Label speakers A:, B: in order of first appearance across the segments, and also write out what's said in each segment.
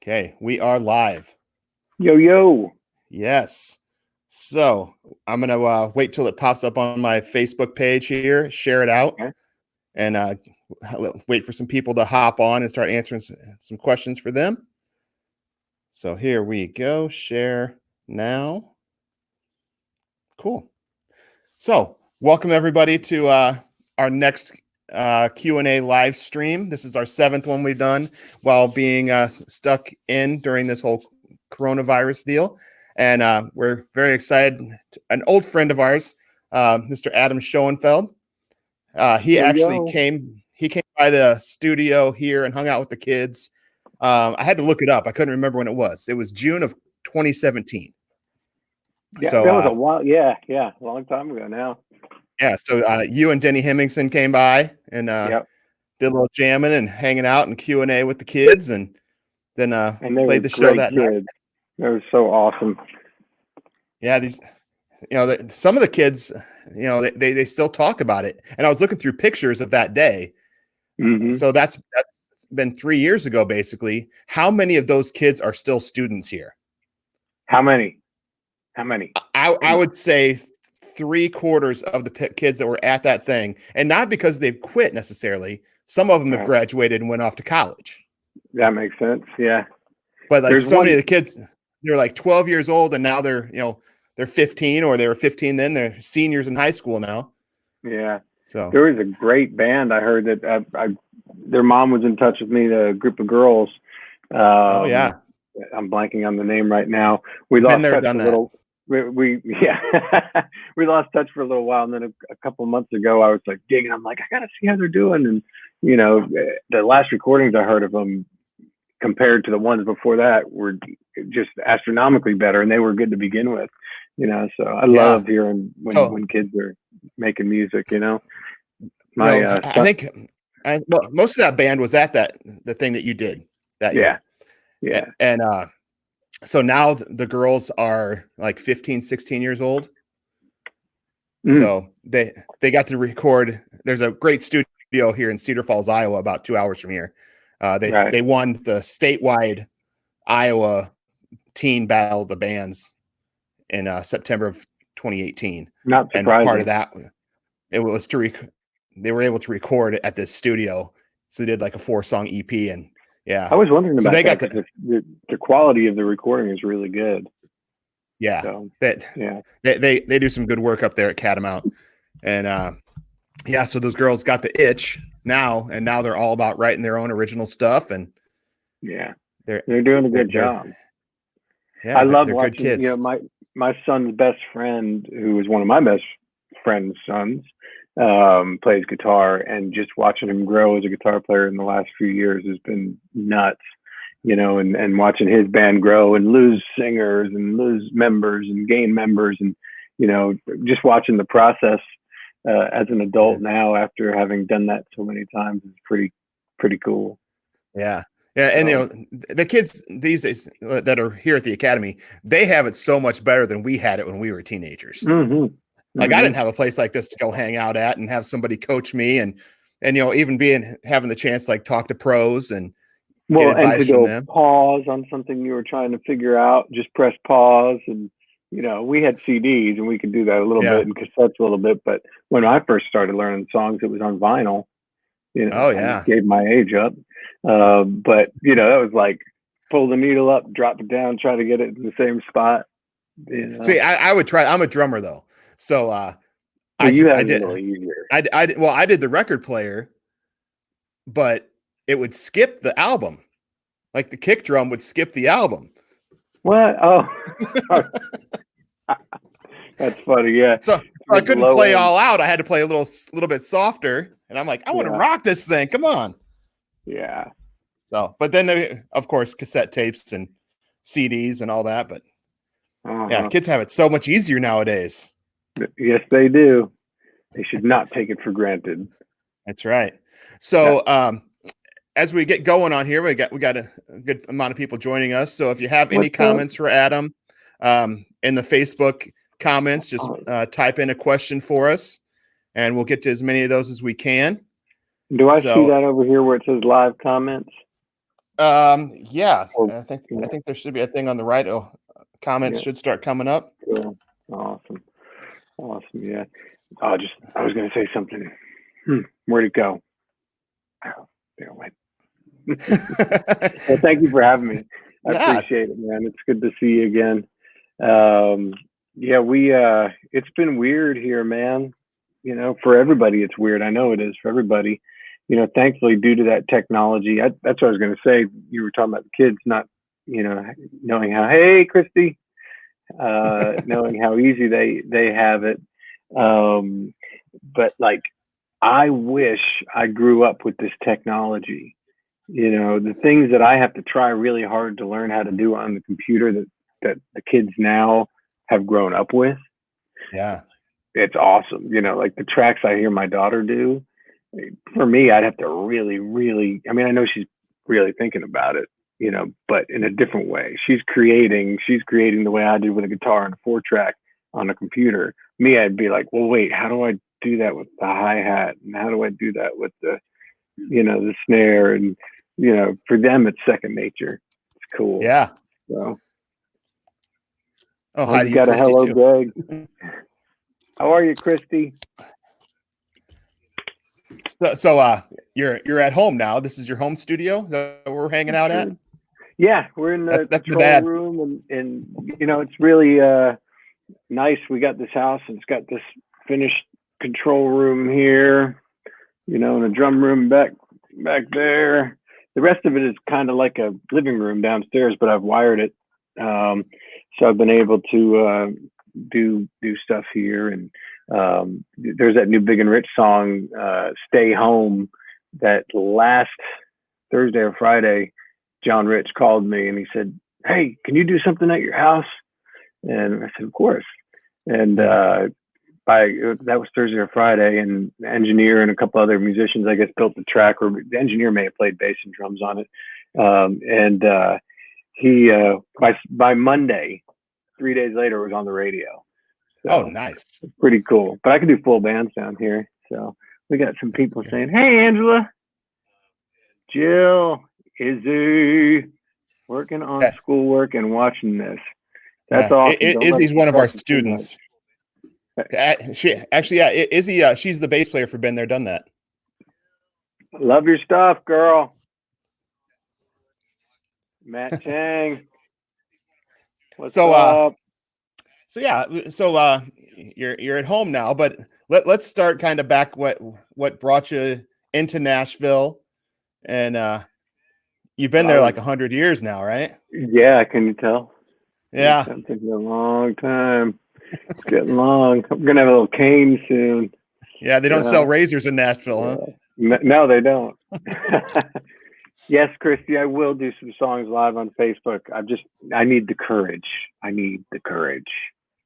A: Okay, we are live.
B: Yo, yo.
A: Yes. So I'm going to wait till it pops up on my Facebook page here, share it out,
B: Okay.
A: and wait for some people to hop on and start answering some questions for them. So here we go. Share now. Cool. So welcome everybody to our next Q&A live stream. This is our 7th one we've done while being stuck in during this whole coronavirus deal. And we're very excited. An old friend of ours, Mr. Adam Shoenfeld, he came by the studio here and hung out with the kids. I had to look it up. I couldn't remember when it was. It was June of 2017.
B: Yeah,
A: so
B: that was a while. Yeah, a long time ago now.
A: Yeah, so you and Denny Hemmingson came by and did a little jamming and hanging out and Q&A with the kids, and then played the show that night.
B: That was so awesome.
A: Yeah, these, some of the kids, they still talk about it. And I was looking through pictures of that day.
B: Mm-hmm.
A: So that's been 3 years ago, basically. How many of those kids are still students here?
B: How many?
A: I would say 3/4 of the kids that were at that thing, and not because they've quit necessarily. Some of them have graduated and went off to college.
B: That makes sense. Yeah.
A: But like many of the kids, they're like 12 years old and now they're 15, or they were 15 then. They're seniors in high school now.
B: Yeah.
A: So
B: there was a great band. I heard that their mom was in touch with me, the group of girls.
A: Oh yeah.
B: I'm blanking on the name right now. We lost touch a little. We lost touch for a little while, and then a couple of months ago, I was like digging. I'm like, I gotta see how they're doing, and the last recordings I heard of them compared to the ones before that were just astronomically better, and they were good to begin with. So I love hearing when kids are making music.
A: I think most of that band was at the thing that you did that year.
B: Yeah.
A: And so now the girls are like 15, 16 years old. So they got to record. There's a great studio here in Cedar Falls, Iowa, about 2 hours from here. They won the statewide Iowa Teen Battle of the Bands in September of 2018.
B: Not surprising.
A: And part of that, it was they were able to record at this studio. So they did like a 4-song EP, and yeah,
B: I was wondering about that. The quality of the recording is really good.
A: Yeah, so, they do some good work up there at Catamount, and so those girls got the itch now, and now they're all about writing their own original stuff, and
B: they're doing a good job.
A: Yeah,
B: I love
A: watching. Good kids.
B: My son's best friend, who is one of my best friend's sons, plays guitar, and just watching him grow as a guitar player in the last few years has been nuts, and watching his band grow and lose singers and lose members and gain members, and just watching the process as an adult now after having done that so many times is pretty cool.
A: Yeah, and the kids these days that are here at the Academy, they have it so much better than we had it when we were teenagers.
B: Mm-hmm.
A: Like I didn't have a place like this to go hang out at and have somebody coach me, and even having the chance to like talk to pros and get advice from them.
B: Pause on something you were trying to figure out, just press pause. And we had CDs and we could do that a little bit, and cassettes a little bit. But when I first started learning songs, it was on vinyl. I gave my age up. But that was like pull the needle up, drop it down, try to get it in the same spot.
A: See, I would try. I'm a drummer though. So I did the record player, but it would skip the album. Like the kick drum would skip the album.
B: What? Oh, that's funny. Yeah.
A: So I couldn't play all out. I had to play a little bit softer. And I'm like, I want to rock this thing. Come on.
B: Yeah.
A: So, but then of course, cassette tapes and CDs and all that. But kids have it so much easier nowadays.
B: Yes, they do. They should not take it for granted.
A: That's right. So, as we get going on here, we got a good amount of people joining us. So if you have any comments for Adam, in the Facebook comments, just type in a question for us, and we'll get to as many of those as we can.
B: Do I see that over here where it says live comments?
A: Yeah,
B: Or
A: I
B: yeah,
A: think there should be a thing on the right. Oh, comments
B: yeah,
A: should start coming up.
B: cool. Awesome. Awesome. Yeah. I was gonna say something. Where'd it go? Oh, there it went. Well, thank you for having me. I
A: Yeah,
B: appreciate it, man. It's good to see you again. Yeah, it's been weird here, man. For everybody, it's weird. I know it is for everybody. Thankfully, due to that technology, that's what I was going to say. You were talking about the kids not, knowing how, hey, Christy, knowing how easy they have it. But like, I wish I grew up with this technology. The things that I have to try really hard to learn how to do on the computer that the kids now have grown up with.
A: yeah,
B: It's awesome. Like the tracks I hear my daughter do, for me, I'd have to really, really, I mean, I know she's really thinking about it, but in a different way. She's creating the way I do with a guitar and a 4-track on a computer. Me, I'd be like, well, wait, how do I do that with the hi-hat? And how do I do that with the snare? And, for them, it's second nature. It's cool.
A: yeah.
B: So,
A: Oh,
B: I
A: hi to
B: just
A: you,
B: got a
A: Christy,
B: hello,
A: too.
B: Greg. How are you, Christy?
A: So, you're at home now. This is your home studio. Is that where we're hanging out at?
B: Yeah, we're in the
A: That's my
B: control
A: dad.
B: room, and it's really nice. We got this house, and it's got this finished control room here, and a drum room back there. The rest of it is kind of like a living room downstairs, but I've wired it, so I've been able to do stuff here. And there's that new Big and Rich song, "Stay Home," that last Thursday or Friday, John Rich called me and he said, "Hey, can you do something at your house?" And I said, "Of course." And
A: Yeah.
B: that was Thursday or Friday, and the engineer and a couple other musicians, I guess, built the track, or the engineer may have played bass and drums on it. And he by Monday, 3 days later, it was on the radio.
A: Oh,
B: So
A: nice.
B: it's pretty cool. But I can do full bands down here. So we got some people saying, "Hey, Angela, Jill, Izzy, working on
A: Yeah,
B: schoolwork and watching this." That's
A: yeah.
B: awesome. Don't let it
A: Izzy's one of our
B: depress you too much.
A: students. She actually, yeah, Izzy. She's the bass player for Been There, Done That.
B: Love your stuff, girl. Matt Chang, what's
A: So,
B: up?
A: so yeah, so you're at home now, but let's start kind of back what brought you into Nashville, and you've been there like 100 years now, right?
B: Yeah, can you tell?
A: Yeah,
B: It's taking a long time. It's getting long. I'm gonna have a little cane soon.
A: yeah. They don't sell razors in Nashville, huh?
B: No, they don't. Yes, Christy, I will do some songs live on Facebook. I need the courage. I need the courage.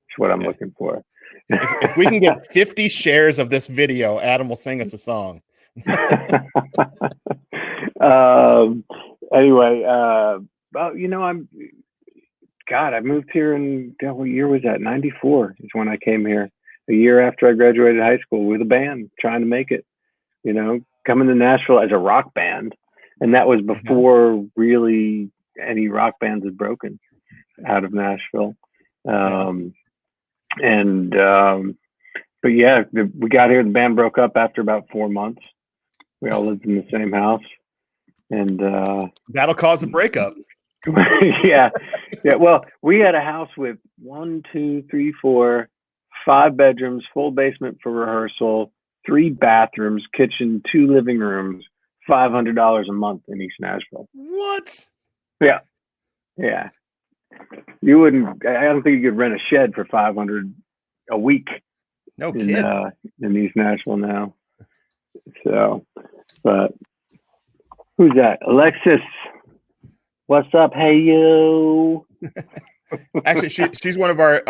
B: That's what I'm looking for.
A: If we can get 50 shares of this video, Adam will sing us a song.
B: Anyway, well, I moved here in, what year was that? 94 is when I came here. A year after I graduated high school with a band, trying to make it, coming to Nashville as a rock band. And that was before really any rock bands had broken out of Nashville. But yeah, we got here, the band broke up after about 4 months. We all lived in the same house. And
A: that'll cause a breakup.
B: yeah. Well, we had a house with 5 bedrooms, full basement for rehearsal, 3 bathrooms, kitchen, 2 living rooms, $500 a month in East Nashville.
A: What?
B: Yeah. You wouldn't. I don't think you could rent a shed for $500 a week.
A: No kidding.
B: In East Nashville now. So, but who's that? Alexis. What's up? Hey, you.
A: Actually, she's one of our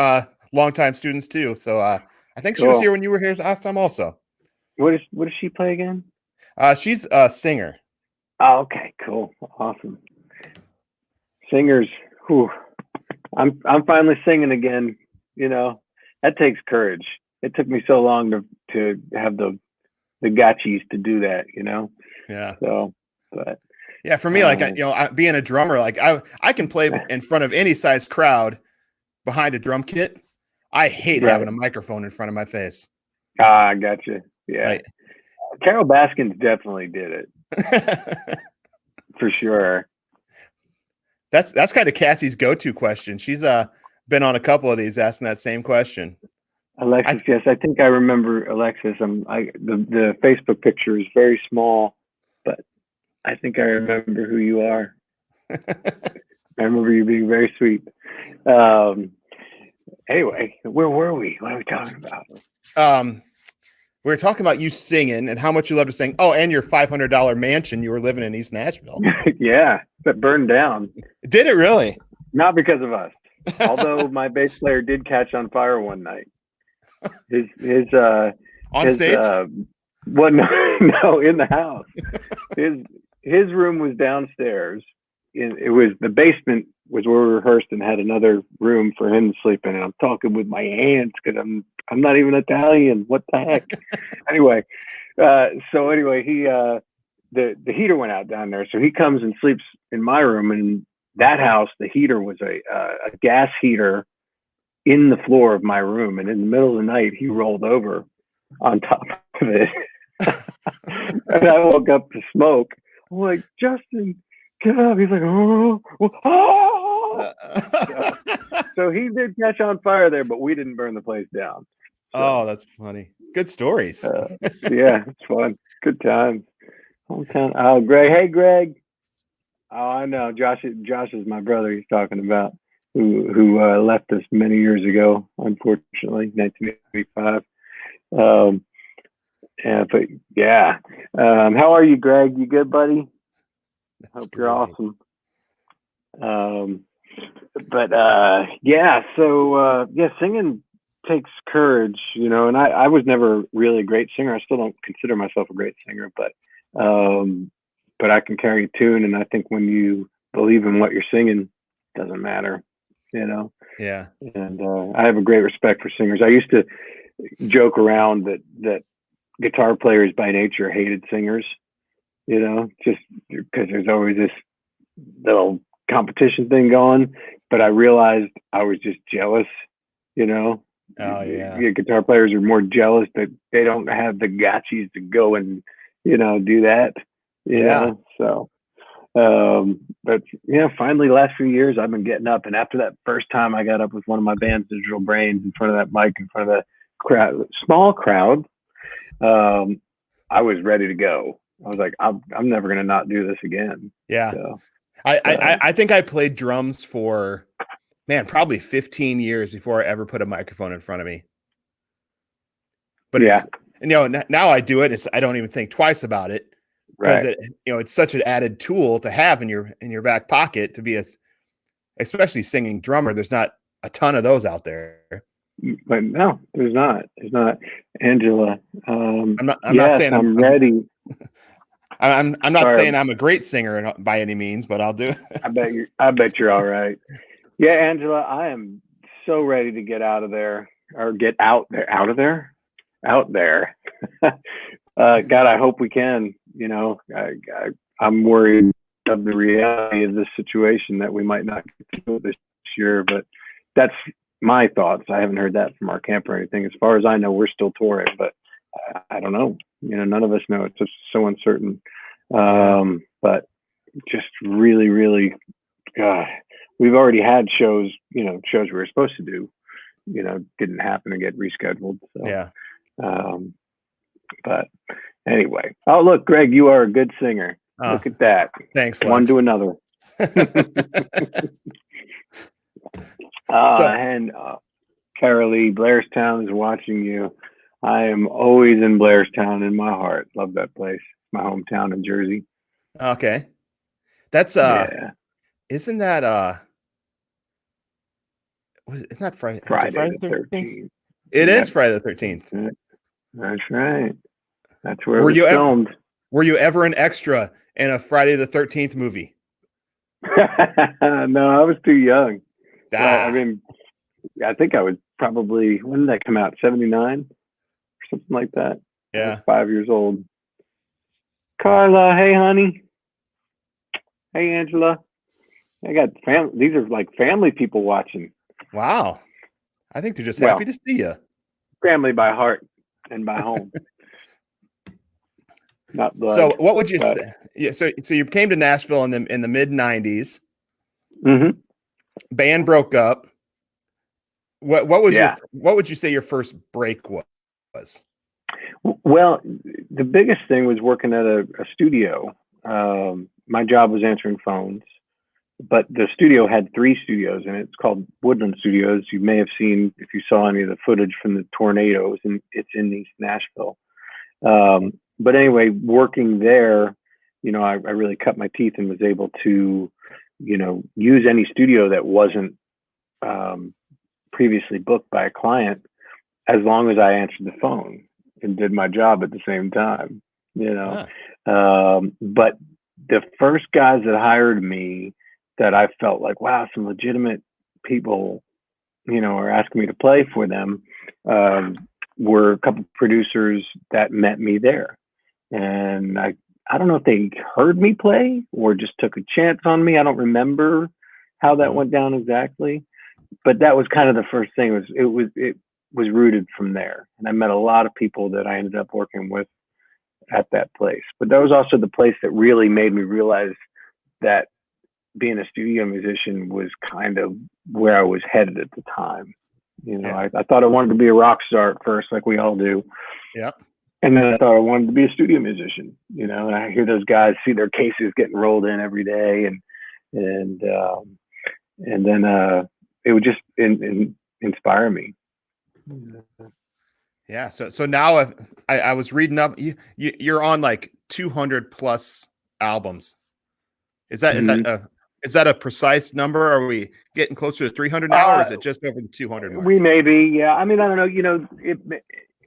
A: longtime students too. So I think she was here when you were here last time also.
B: What does she play again?
A: She's a singer.
B: Oh, okay, cool. Awesome. Singers. Whew. I'm finally singing again. That takes courage. It took me so long to have the gotchis to do that,
A: Yeah.
B: So, but
A: Yeah, for me, like being a drummer, like I can play in front of any size crowd behind a drum kit. I hate having a microphone in front of my face.
B: I gotcha. Yeah, Carol Baskins definitely did it for sure.
A: That's kind of Cassie's go-to question. She's been on a couple of these asking that same question.
B: Alexis, yes, I think I remember Alexis. The Facebook picture is very small, but I think I remember who you are. I remember you being very sweet. Anyway, where were we? What are we talking about?
A: We were talking about you singing and how much you love to sing. Oh, and your $500 mansion you were living in East Nashville.
B: Yeah, that burned down.
A: Did it really?
B: Not because of us. Although my bass player did catch on fire one night. His
A: on stage?
B: Well, no, in the house. His room was downstairs. It was the basement was where we rehearsed and had another room for him to sleep in. And I'm talking with my hands because I'm not even Italian. What the heck? Anyway, he the heater went out down there, so he comes and sleeps in my room. And that house, the heater was a gas heater in the floor of my room, and in the middle of the night, he rolled over on top of it, and I woke up to smoke. I'm like, Justin, get up! He's like, oh. So he did catch on fire there, but we didn't burn the place down. So,
A: oh, that's funny. Good stories.
B: Yeah, it's fun. Good times. Hometown. Oh, Greg. Hey, Greg. Oh, I know. Josh is my brother he's talking about, who left us many years ago, unfortunately, 1985. But yeah. How are you, Greg? You good, buddy?
A: That's
B: Hope you're awesome. Singing takes courage, and I was never really a great singer. I still don't consider myself a great singer, but I can carry a tune, and I think when you believe in what you're singing, it doesn't matter,
A: Yeah.
B: And I have a great respect for singers. I used to joke around that guitar players by nature hated singers, just because there's always this little competition thing going. But I realized I was just jealous,
A: Oh yeah.
B: Guitar players are more jealous that they don't have the gotchis to go and do that. So but finally last few years I've been getting up, and after that first time I got up with one of my band's Digital Brains in front of that mic in front of the small crowd, I was ready to go. I was like, I'm never gonna not do this again.
A: Yeah. So, I think I played drums for probably 15 years before I ever put a microphone in front of me. But it's now I do it. I don't even think twice about it, because it's such an added tool to have in your back pocket to be especially singing drummer. There's not a ton of those out there.
B: But no, there's not. Angela,
A: I'm not saying
B: I'm ready.
A: I'm not saying I'm a great singer by any means, but I'll do it.
B: I bet you're all right. Yeah, Angela, I am so ready to get out of there, or get out there. God, I hope we can. I'm worried of the reality of this situation that we might not get to do it this year, but that's my thoughts. I haven't heard that from our camp or anything. As far as I know, we're still touring, but I don't know. None of us know. It's just so uncertain. But just really, really, God, we've already had shows, shows we were supposed to do, didn't happen to get rescheduled. So,
A: yeah.
B: But anyway, oh, look, Greg, you are a good singer. Look at that.
A: Thanks,
B: Lex. One to another. And Carolee, Blairstown is watching you. I am always in Blairstown in my heart. Love that place. My hometown in Jersey.
A: Okay. That's isn't that it's not Friday.
B: Friday the 13th.
A: It is Friday the 13th.
B: That's right. That's where it was filmed.
A: Were you ever an extra in a Friday the 13th movie?
B: No, I was too young. I mean, I think I was probably, when did that come out? 79 or something like that.
A: Yeah.
B: I was 5 years old. Carla, hey honey. Hey, Angela. I got family. These are like family people watching.
A: Wow. I think they're just
B: Well,
A: happy to see you.
B: family by heart and by home, not
A: So
B: blood.
A: what would you
B: But
A: say? Yeah, so you came to Nashville in the mid 90s.
B: hmm
A: Band broke up. What
B: yeah.
A: what would you say your first break was?
B: Well, the biggest thing was working at a studio. My job was answering phones, but the studio had 3 studios in it. It's called Woodland Studios. You may have seen if you saw any of the footage from the tornadoes, and it's in East Nashville. But anyway, working there, I really cut my teeth and was able to, use any studio that wasn't previously booked by a client, as long as I answered the phone and did my job at the same time.
A: Ah,
B: But the first guys that hired me, that I felt like, wow, some legitimate people, are asking me to play for them, were a couple producers that met me there. And I don't know if they heard me play or just took a chance on me. I don't remember how that
A: mhm.
B: went down exactly, but that was kind of the first thing. It was rooted from there, and I met a lot of people that I ended up working with at that place. But that was also the place that really made me realize that being a studio musician was kind of where I was headed at the time.
A: Yeah.
B: I thought I wanted to be a rock star at first, like we all do.
A: Yeah.
B: And then I thought I wanted to be a studio musician, and I hear those guys see their cases getting rolled in every day. And then it would just inspire me.
A: Yeah. So now I was reading up, you're on like 200 plus albums. Is that is that
B: Mhm.
A: a is that a precise number? Are we getting closer to 300 now, or
B: Uh,
A: is it just over the 200
B: we
A: mark?
B: may be, yeah. I mean, I don't know.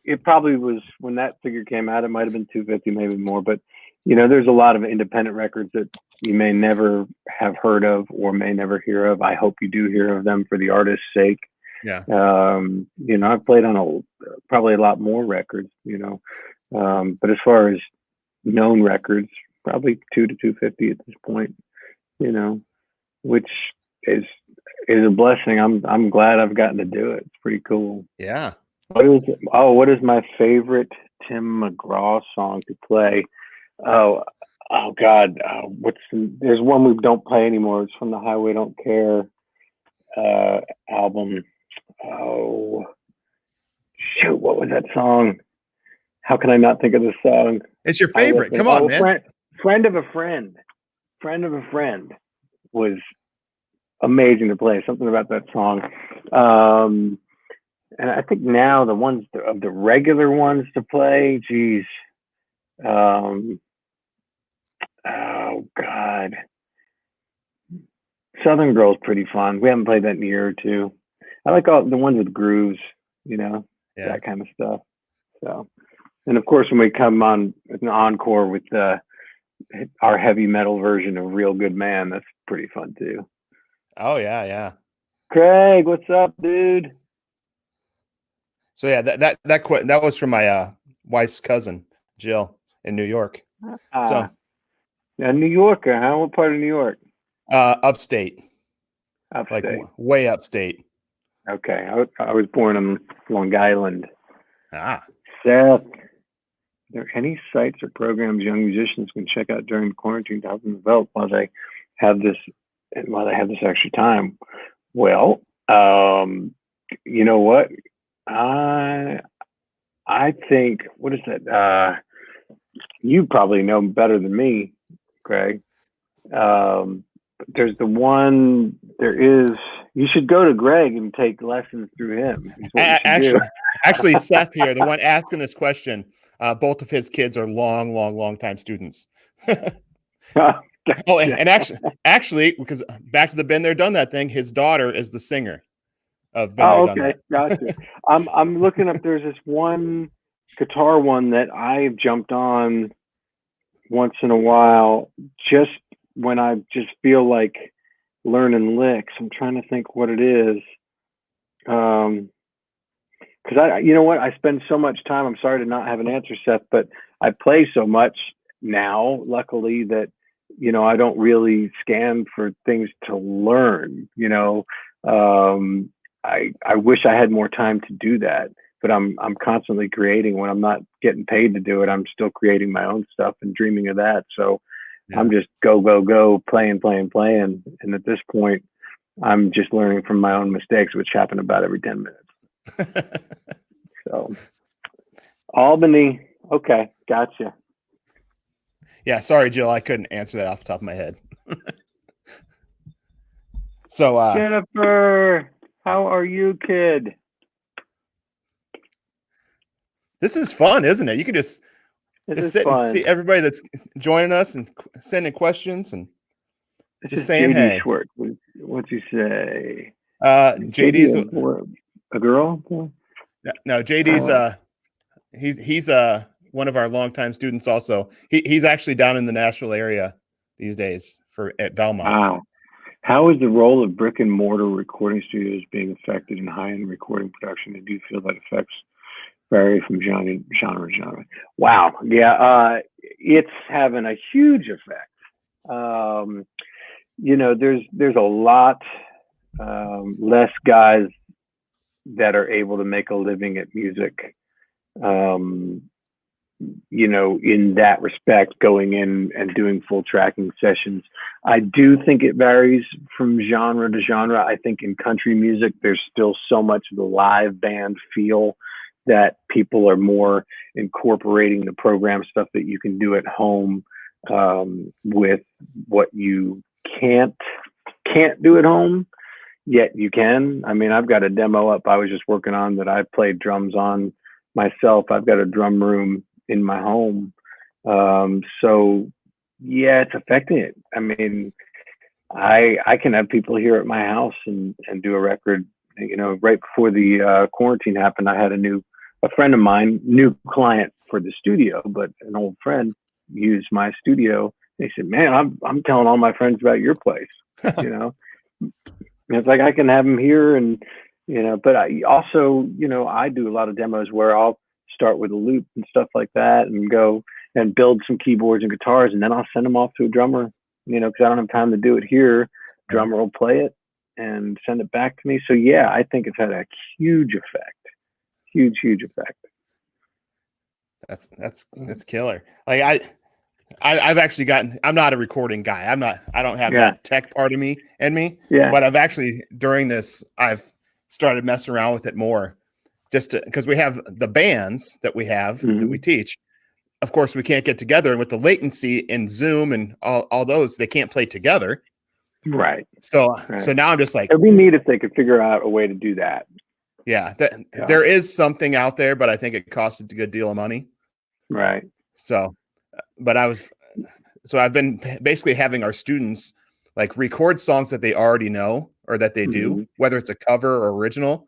B: It probably was when that figure came out. It might have been 250, maybe more. But there's a lot of independent records that you may never have heard of or may never hear of. I hope you do hear of them for the artist's sake.
A: Yeah.
B: I've played on probably a lot more records. But as far as known records, probably 2 to 250 at this point. Which is is a blessing. I'm glad I've gotten to do it. It's pretty cool.
A: Yeah.
B: What is my favorite Tim McGraw song to play? Oh, oh God, there's one we don't play anymore. It's from the Highway Don't Care album. Oh shoot, what was that song? How can I not think of this song?
A: It's your
B: I
A: favorite.
B: listen.
A: Come on, man.
B: Friend of a friend. Friend of a friend was amazing to play. Something about that song. And I think now the ones of the regular ones to play, geez. Oh God. Southern Girl's pretty fun. We haven't played that in a year or two. I like all the ones with grooves,
A: Yeah.
B: that kind of stuff. So, and of course, when we come on an encore with our heavy metal version of Real Good Man, that's pretty fun too.
A: Oh yeah, yeah.
B: Craig, what's up, dude?
A: So yeah, that was from my wife's cousin, Jill, in New York. So
B: A New Yorker, huh? What part of New York?
A: upstate, like
B: Upstate.
A: way upstate.
B: Okay, I was born in Long Island.
A: Ah.
B: Seth, are there any sites or programs young musicians can check out during quarantine to help them develop while they have this extra time? Well, you know what? I think, what is that? You probably know better than me, Greg. There's you should go to Greg and take lessons through him. Is what you should do.
A: Actually, Seth here, the one asking this question, both of his kids are long time students. Oh, and actually, because back to the been there, done that thing, his daughter is the singer of Been There,
B: Oh,
A: Done
B: okay,
A: That.
B: gotcha. I'm looking up. There's this one guitar one that I've jumped on once in a while, just when I just feel like learning licks. I'm trying to think what it is. Because you know what, I spend so much time. I'm sorry to not have an answer, Seth, but I play so much now, luckily, that I don't really scan for things to learn. I wish I had more time to do that, but I'm constantly creating. When I'm not getting paid to do it, I'm still creating my own stuff and dreaming of that. So I'm just go, playing. And at this point, I'm just learning from my own mistakes, which happen about every 10 minutes. So Albany. Okay. Gotcha.
A: Yeah. Sorry, Jill. I couldn't answer that off the top of my head. So,
B: Jennifer, how are you, kid?
A: This is fun, isn't it? You can just sit
B: fun.
A: and see everybody that's joining us and sending questions and
B: This
A: just
B: is
A: saying,
B: JD
A: hey.
B: Schwartz. What'd you say?
A: JD's
B: a girl?
A: No, JD's he's one of our longtime students also. He's actually down in the Nashville area these days at Belmont.
B: Wow. How is the role of brick-and-mortar recording studios being affected in high-end recording production? And do you feel that effects vary from genre to genre? Wow. Yeah, it's having a huge effect. There's a lot less guys that are able to make a living at music. In that respect, going in and doing full tracking sessions. I do think it varies from genre to genre. I think in country music, there's still so much of the live band feel that people are more incorporating the program stuff that you can do at home with what you can't do at home, yet you can. I mean, I've got a demo up I was just working on that I played drums on myself. I've got a drum room in my home. So yeah, it's affecting it. I mean, I can have people here at my house and do a record. Right before the quarantine happened, I had a friend of mine, new client for the studio, but an old friend used my studio. They said, man, I'm telling all my friends about your place. And it's like, I can have them here and, but I also, I do a lot of demos where I'll start with a loop and stuff like that and go and build some keyboards and guitars. And then I'll send them off to a drummer, cause I don't have time to do it here. Drummer will play it and send it back to me. So yeah, I think it's had a huge effect. Huge effect.
A: That's killer. Like I've actually I'm not a recording guy. I don't have that tech part of me in me.
B: Yeah.
A: But I've actually, during this, I've started messing around with it more just because we have the bands that we have that we teach. Of course, we can't get together, and with the latency in Zoom and all those, they can't play together.
B: Right.
A: So now I'm just like,
B: it'd be neat if they could figure out a way to do that.
A: Yeah, there is something out there, but I think it costs a good deal of money.
B: Right.
A: So, but I've been basically having our students like record songs that they already know or that they do, whether it's a cover or original,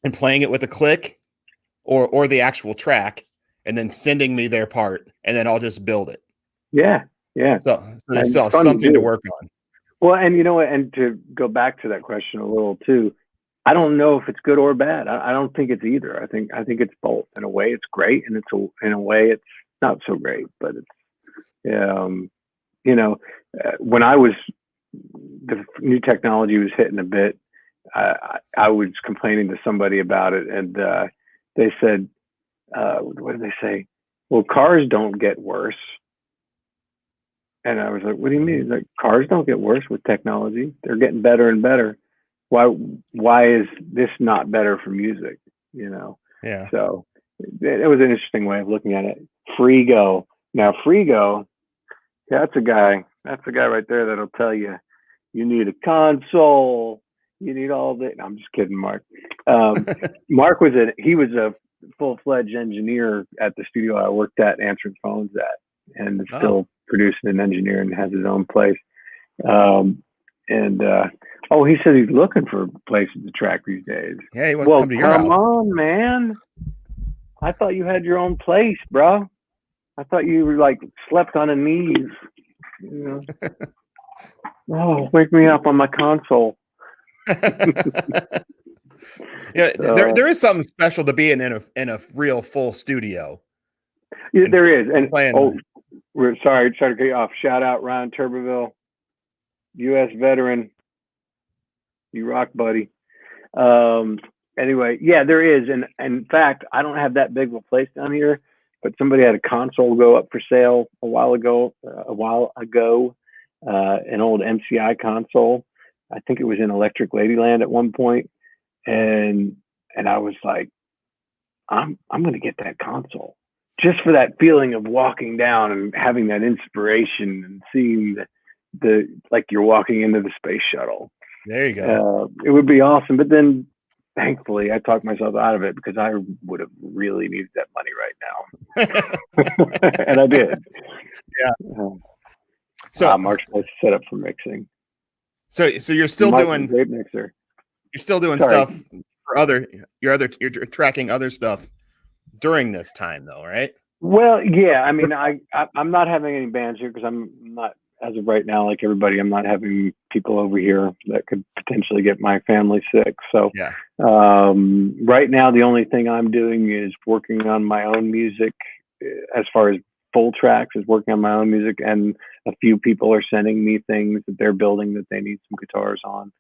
A: and playing it with a click or the actual track, and then sending me their part, and then I'll just build it.
B: Yeah.
A: So they still have something to work on.
B: Well, and you know what, and to go back to that question a little too, I don't know if it's good or bad. I don't think it's either. I think it's both. In a way, it's great, and in a way, it's not so great. But it's, when the new technology was hitting a bit, I was complaining to somebody about it, and they said, "What did they say? Well, cars don't get worse." And I was like, "What do you mean? Like, cars don't get worse with technology? They're getting better and better. Why is this not better for music?"
A: Yeah.
B: So it was an interesting way of looking at it. Frigo. Now Frigo, that's a guy right there that'll tell you need a console, you need all that. No, I'm just kidding, Mark. Mark was a full-fledged engineer at the studio I worked at, answering phones at, and still producing an engineer and has his own place. He said he's looking for places to track these days.
A: Yeah, he wants to come to your house.
B: Come on, man. I thought you had your own place, bro. I thought you were like slept on a knees. Wake me up on my console.
A: Yeah, there is something special to being in a real full studio.
B: Yeah, there is. And We're sorry to cut you off. Shout out Ryan Tuberville, U.S. veteran. You rock, buddy. Anyway, yeah, there is, and in fact, I don't have that big of a place down here, but somebody had a console go up for sale a while ago. An old MCI console. I think it was in Electric Ladyland at one point, and I was like, I'm going to get that console just for that feeling of walking down and having that inspiration and seeing the like you're walking into the space shuttle.
A: There you go.
B: It would be awesome, but then thankfully I talked myself out of it because I would have really needed that money right now. And I did.
A: Yeah. So
B: Mark's place set up for mixing.
A: So you're still doing
B: great mixer.
A: You're still doing stuff for you're tracking other stuff during this time though, right?
B: Well, yeah. I mean, I'm not having any bands here because I'm not, as of right now, like everybody, I'm not having people over here that could potentially get my family sick. So
A: yeah.
B: Right now, the only thing I'm doing is working on my own music. As far as full tracks, is working on my own music, and a few people are sending me things that they're building that they need some guitars on.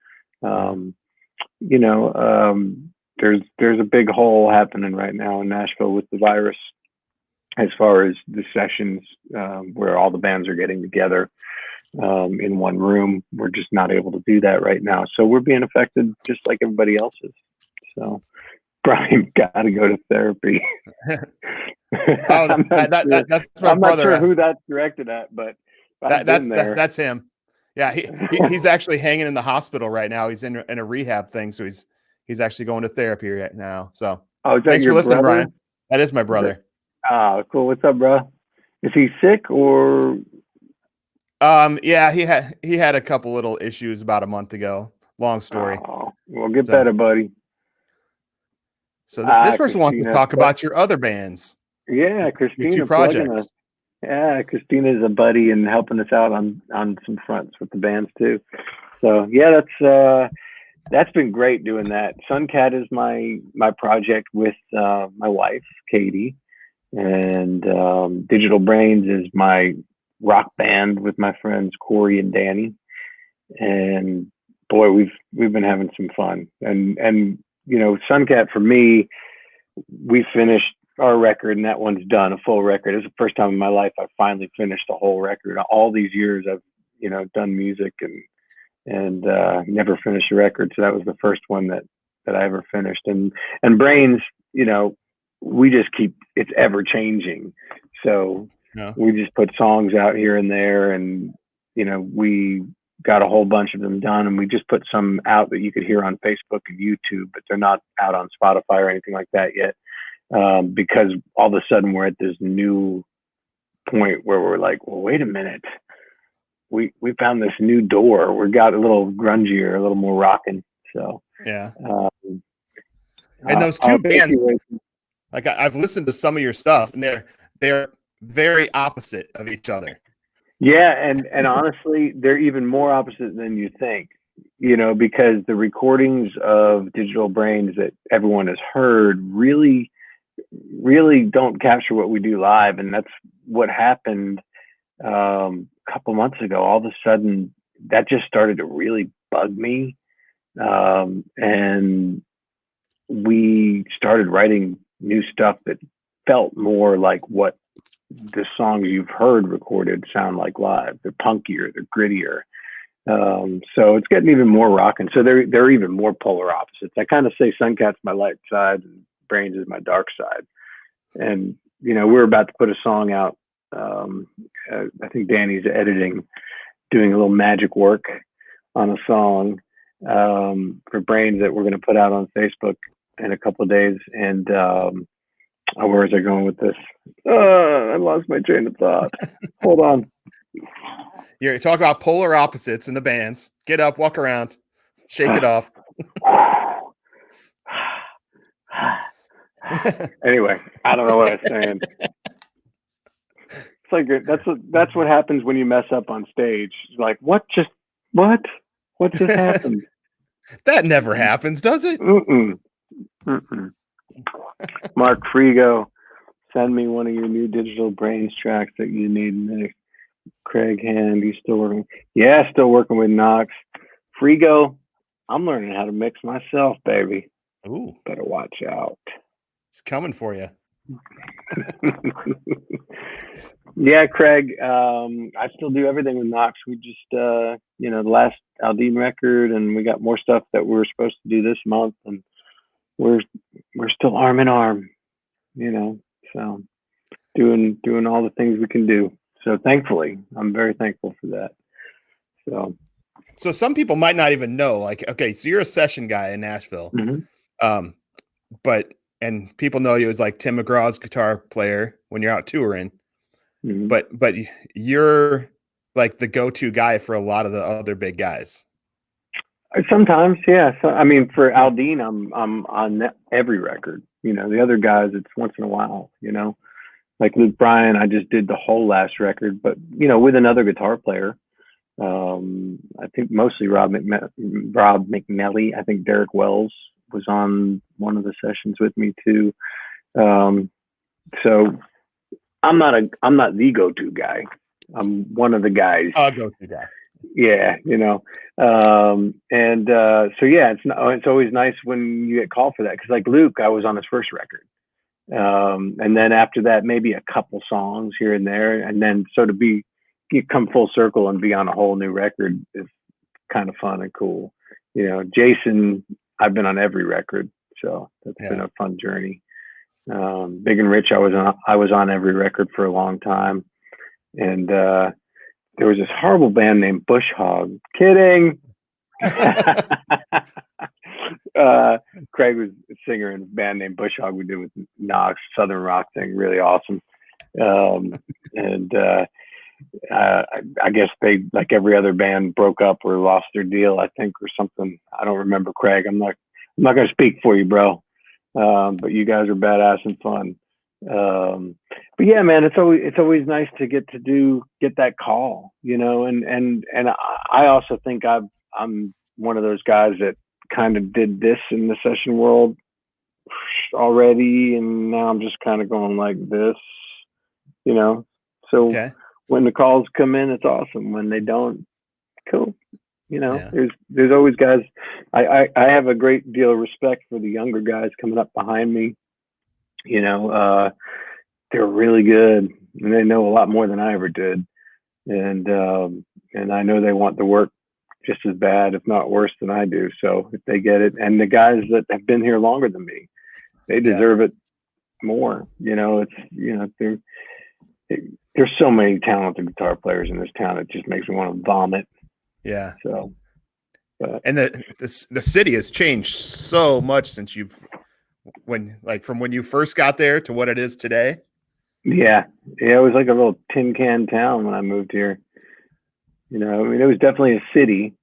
B: There's a big hole happening right now in Nashville with the virus, as far as the sessions where all the bands are getting together in one room. We're just not able to do that right now. So we're being affected just like everybody else is. So Brian got to go to therapy.
A: That's my
B: I'm
A: brother.
B: not sure who that's directed at, but
A: that's him. Yeah, he's actually hanging in the hospital right now. He's in a rehab thing, so he's actually going to therapy right now. So thanks for listening,
B: brother?
A: Brian. That is my brother.
B: Cool. What's up, bro? Is he sick or?
A: Yeah, he had a couple little issues about a month ago. Long story.
B: Oh, well, get better, buddy.
A: So this person wants to talk about your other bands.
B: Yeah, Christina.
A: Your 2 projects.
B: Yeah, Christina's a buddy and helping us out on some fronts with the bands too. So yeah, that's been great doing that. Suncat is my project with my wife, Katie, and Digital Brains is my rock band with my friends Corey and Danny. And boy, we've been having some fun. And Suncat for me, we finished our record and that one's done, a full record. It's the first time in my life I finally finished a whole record. All these years I've done music and never finished a record. So that was the first one that I ever finished. And Brains, we just it's ever changing. So we just put songs out here and there, and we got a whole bunch of them done, and we just put some out that you could hear on Facebook and YouTube, but they're not out on Spotify or anything like that yet. Because all of a sudden we're at this new point where we're like, well, wait a minute. We found this new door. We got a little grungier, a little more rocking. So
A: yeah. And those 2 bands, like I've listened to some of your stuff, and they're very opposite of each other.
B: Yeah, and honestly, they're even more opposite than you think. Because the recordings of Digital Brains that everyone has heard really don't capture what we do live, and that's what happened a couple months ago. All of a sudden that just started to really bug me, and we started writing new stuff that felt more like what the songs you've heard recorded sound like live. They're punkier, they're grittier. So it's getting even more rocking. So they're even more polar opposites. I kind of say Suncat's my light side and Brains is my dark side. And we're about to put a song out. I think Danny's doing a little magic work on a song for Brains that we're going to put out on Facebook in a couple of days. And where was I going with this? I lost my train of thought. Hold on.
A: You're talking about polar opposites in the bands. Get up, walk around, shake it off.
B: Anyway, I don't know what I was saying. It's like that's what happens when you mess up on stage. It's like, what just happened?
A: That never happens, does it?
B: Mm-mm. Mark Frigo Send me one of your new digital brains tracks that you need mixed. Craig Hand, you still working? Yeah, still working with Knox. Frigo, I'm learning how to mix myself, baby.
A: Ooh,
B: better watch out.
A: it's coming for you.
B: Yeah, Craig. I still do everything with Knox. We just, the last Aldine record, and we got more stuff that we're supposed to do this month, and we're still arm in arm, so doing all the things we can do. So thankfully, I'm very thankful for that.
A: So some people might not even know, like, okay, so you're a session guy in Nashville, and people know you as like Tim McGraw's guitar player when you're out touring, but you're like the go-to guy for a lot of the other big guys.
B: Sometimes, yeah. So I mean, for Aldine, I'm on every record. The other guys, it's once in a while. Like Luke Bryan, I just did the whole last record, but with another guitar player. I think mostly Rob McNelly. I think Derek Wells was on one of the sessions with me too. So I'm not the go-to guy. I'm one of the guys.
A: Go-to guy.
B: Yeah, so yeah, it's always nice when you get called for that, because like Luke, I was on his first record, and then after that maybe a couple songs here and there, and then so you come full circle and be on a whole new record is kind of fun and cool. Jason, I've been on every record, so that's been a fun journey. Big and Rich, I was on every record for a long time, and there was this horrible band named Bush Hog. Kidding. Craig was a singer in a band named Bush Hog we did with Knox, Southern rock thing, really awesome. I guess they, like every other band, broke up or lost their deal, I think, or something. I don't remember, Craig. I'm not going to speak for you, bro. But you guys are badass and fun. But yeah, man, it's always nice to get that call, and I also think I'm one of those guys that kind of did this in the session world already, and now I'm just kind of going like this, so when the calls come in, it's awesome. When they don't, cool. There's always guys. I have a great deal of respect for the younger guys coming up behind me. They're really good, and they know a lot more than I ever did. And I know they want the work just as bad, if not worse, than I do. So if they get it, and the guys that have been here longer than me, they deserve it more. There's so many talented guitar players in this town. It just makes me want to vomit.
A: Yeah.
B: So,
A: and the city has changed so much since from when you first got there to what it is today.
B: Yeah, it was like a little tin can town when I moved here. It was definitely a city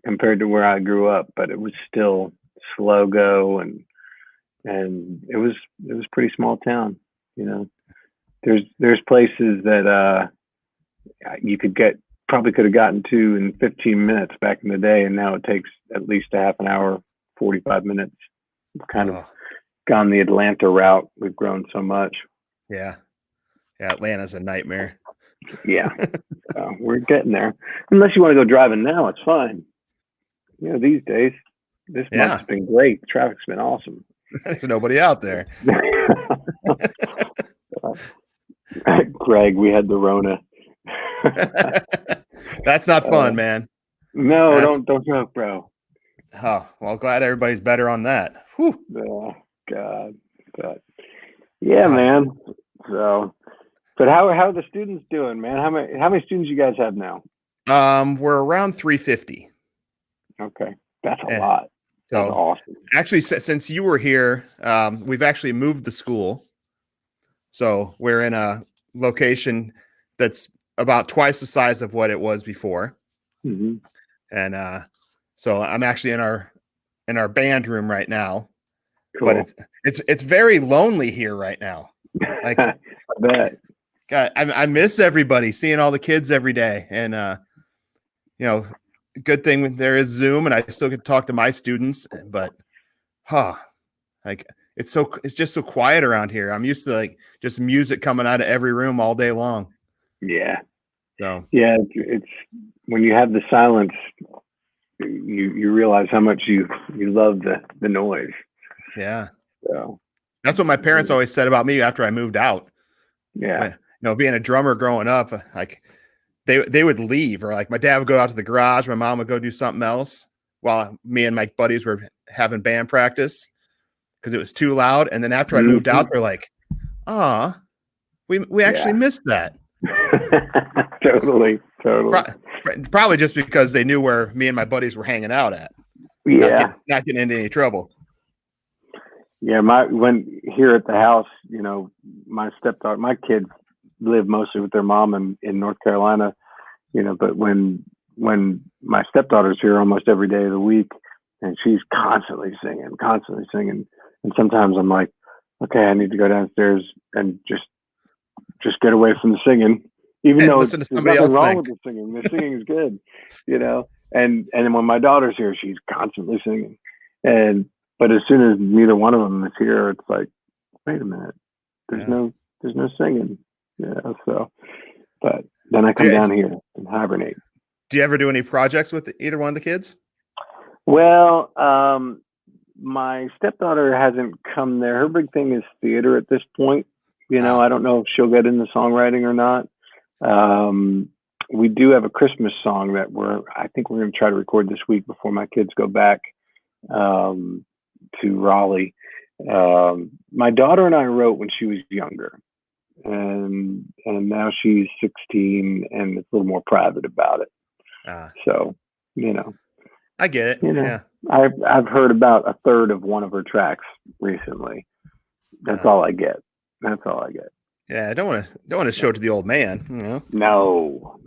B: compared to where I grew up, but it was still slow go, and it was pretty small town. There's places that you probably could have gotten to in 15 minutes back in the day, and now it takes at least a half an hour, 45 minutes. It's kind of gone the Atlanta route. We've grown so much.
A: Yeah, Atlanta's a nightmare.
B: Yeah, we're getting there. Unless you want to go driving now, it's fine. These days, this month's been great. The traffic's been awesome.
A: There's nobody out there.
B: Greg, we had the Rona.
A: That's not fun, man.
B: No, don't joke, bro.
A: Oh, well, glad everybody's better on that. Whew.
B: Oh, God. But, yeah, man. So, but how are the students doing, man? How many students you guys have now?
A: We're around 350.
B: Okay, that's a lot.
A: So
B: that's awesome.
A: Actually, since you were here, we've actually moved the school. So we're in a location that's about twice the size of what it was before.
B: Mm-hmm.
A: And so I'm actually in our band room right now.
B: Cool.
A: But it's very lonely here right now. Like,
B: I bet.
A: God, I miss everybody, seeing all the kids every day, and good thing there is Zoom, and I still get to talk to my students. But, like it's just so quiet around here. I'm used to like just music coming out of every room all day long.
B: Yeah.
A: So
B: Yeah, it's when you have the silence, you realize how much you love the noise.
A: yeah,
B: So
A: that's what my parents always said about me after I moved out.
B: yeah.
A: When, being a drummer growing up, like they would leave, or like my dad would go out to the garage, my mom would go do something else while me and my buddies were having band practice because it was too loud. And then after I moved out, they're like, "Ah, we actually missed that."
B: Totally.
A: Probably just because they knew where me and my buddies were hanging out at.
B: Yeah.
A: Not getting into any trouble.
B: Yeah, when here at the house, my stepdaughter, my kids live mostly with their mom in North Carolina, but when my stepdaughter's here almost every day of the week, and she's constantly singing, and sometimes I'm like, okay, I need to go downstairs and just get away from the singing, even though
A: listen to
B: there's
A: somebody
B: nothing
A: else
B: wrong
A: sing.
B: with the singing. The singing is good, and then when my daughter's here, she's constantly singing, but as soon as neither one of them is here, it's like, wait a minute, there's no singing, so, but then I come down here and hibernate.
A: Do you ever do any projects with either one of the kids?
B: Well, my stepdaughter hasn't come there. Her big thing is theater at this point. I don't know if she'll get into songwriting or not. We do have a Christmas song that I think we're going to try to record this week before my kids go back to Raleigh. My daughter and I wrote when she was younger, and now she's 16 and it's a little more private about it. So,
A: I get it. Yeah.
B: I've heard about a third of one of her tracks recently. That's all I get.
A: Yeah, I don't want to show it to the old man.
B: No.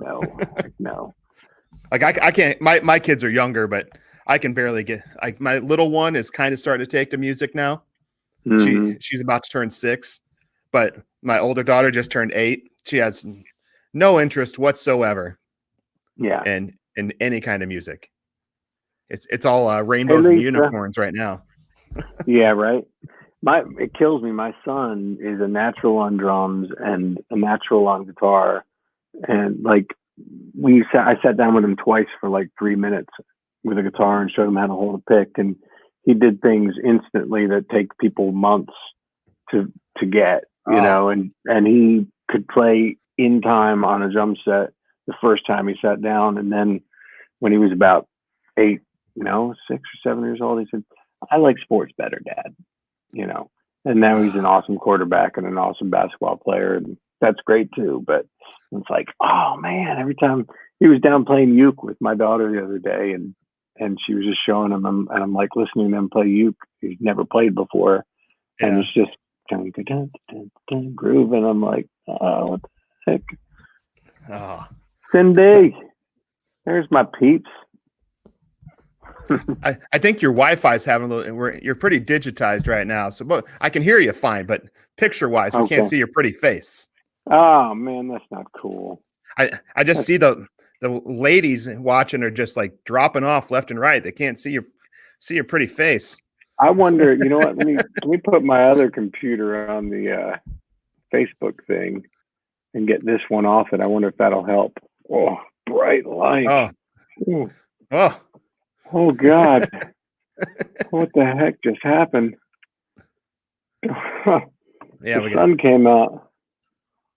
A: Like I can't. My kids are younger, but I can barely get. Like my little one is kind of starting to take to music now.
B: Mm-hmm.
A: She's about to turn 6, but my older daughter just turned 8. She has no interest whatsoever.
B: Yeah.
A: In any kind of music. It's all rainbows and unicorns right now.
B: Yeah, right. It kills me. My son is a natural on drums and a natural on guitar, and like I sat down with him twice for like 3 minutes with a guitar and showed him how to hold a pick, and he did things instantly that take people months to get, and he could play in time on a drum set the first time he sat down, and then when he was about 6 or 7 years old, he said, "I like sports better, Dad." And now he's an awesome quarterback and an awesome basketball player, and that's great too. But it's like, oh man, every time he was down playing uke with my daughter the other day, and she was just showing him, and I'm like listening to him play uke. He's never played before, and it's just kind of groove, and I'm like, oh, what the heck?
A: Oh,
B: Cindy, there's my peeps.
A: I think your Wi-Fi is having a little. You're pretty digitized right now, so but I can hear you fine. But picture-wise, we can't see your pretty face.
B: Oh man, that's not cool.
A: I just see the ladies watching are just like dropping off left and right. They can't see your pretty face.
B: I wonder. You know what? Let me put my other computer on the Facebook thing and get this one off it. I wonder if that'll help. Oh, bright light. Oh God. What the heck just happened?
A: Yeah,
B: the sun came out.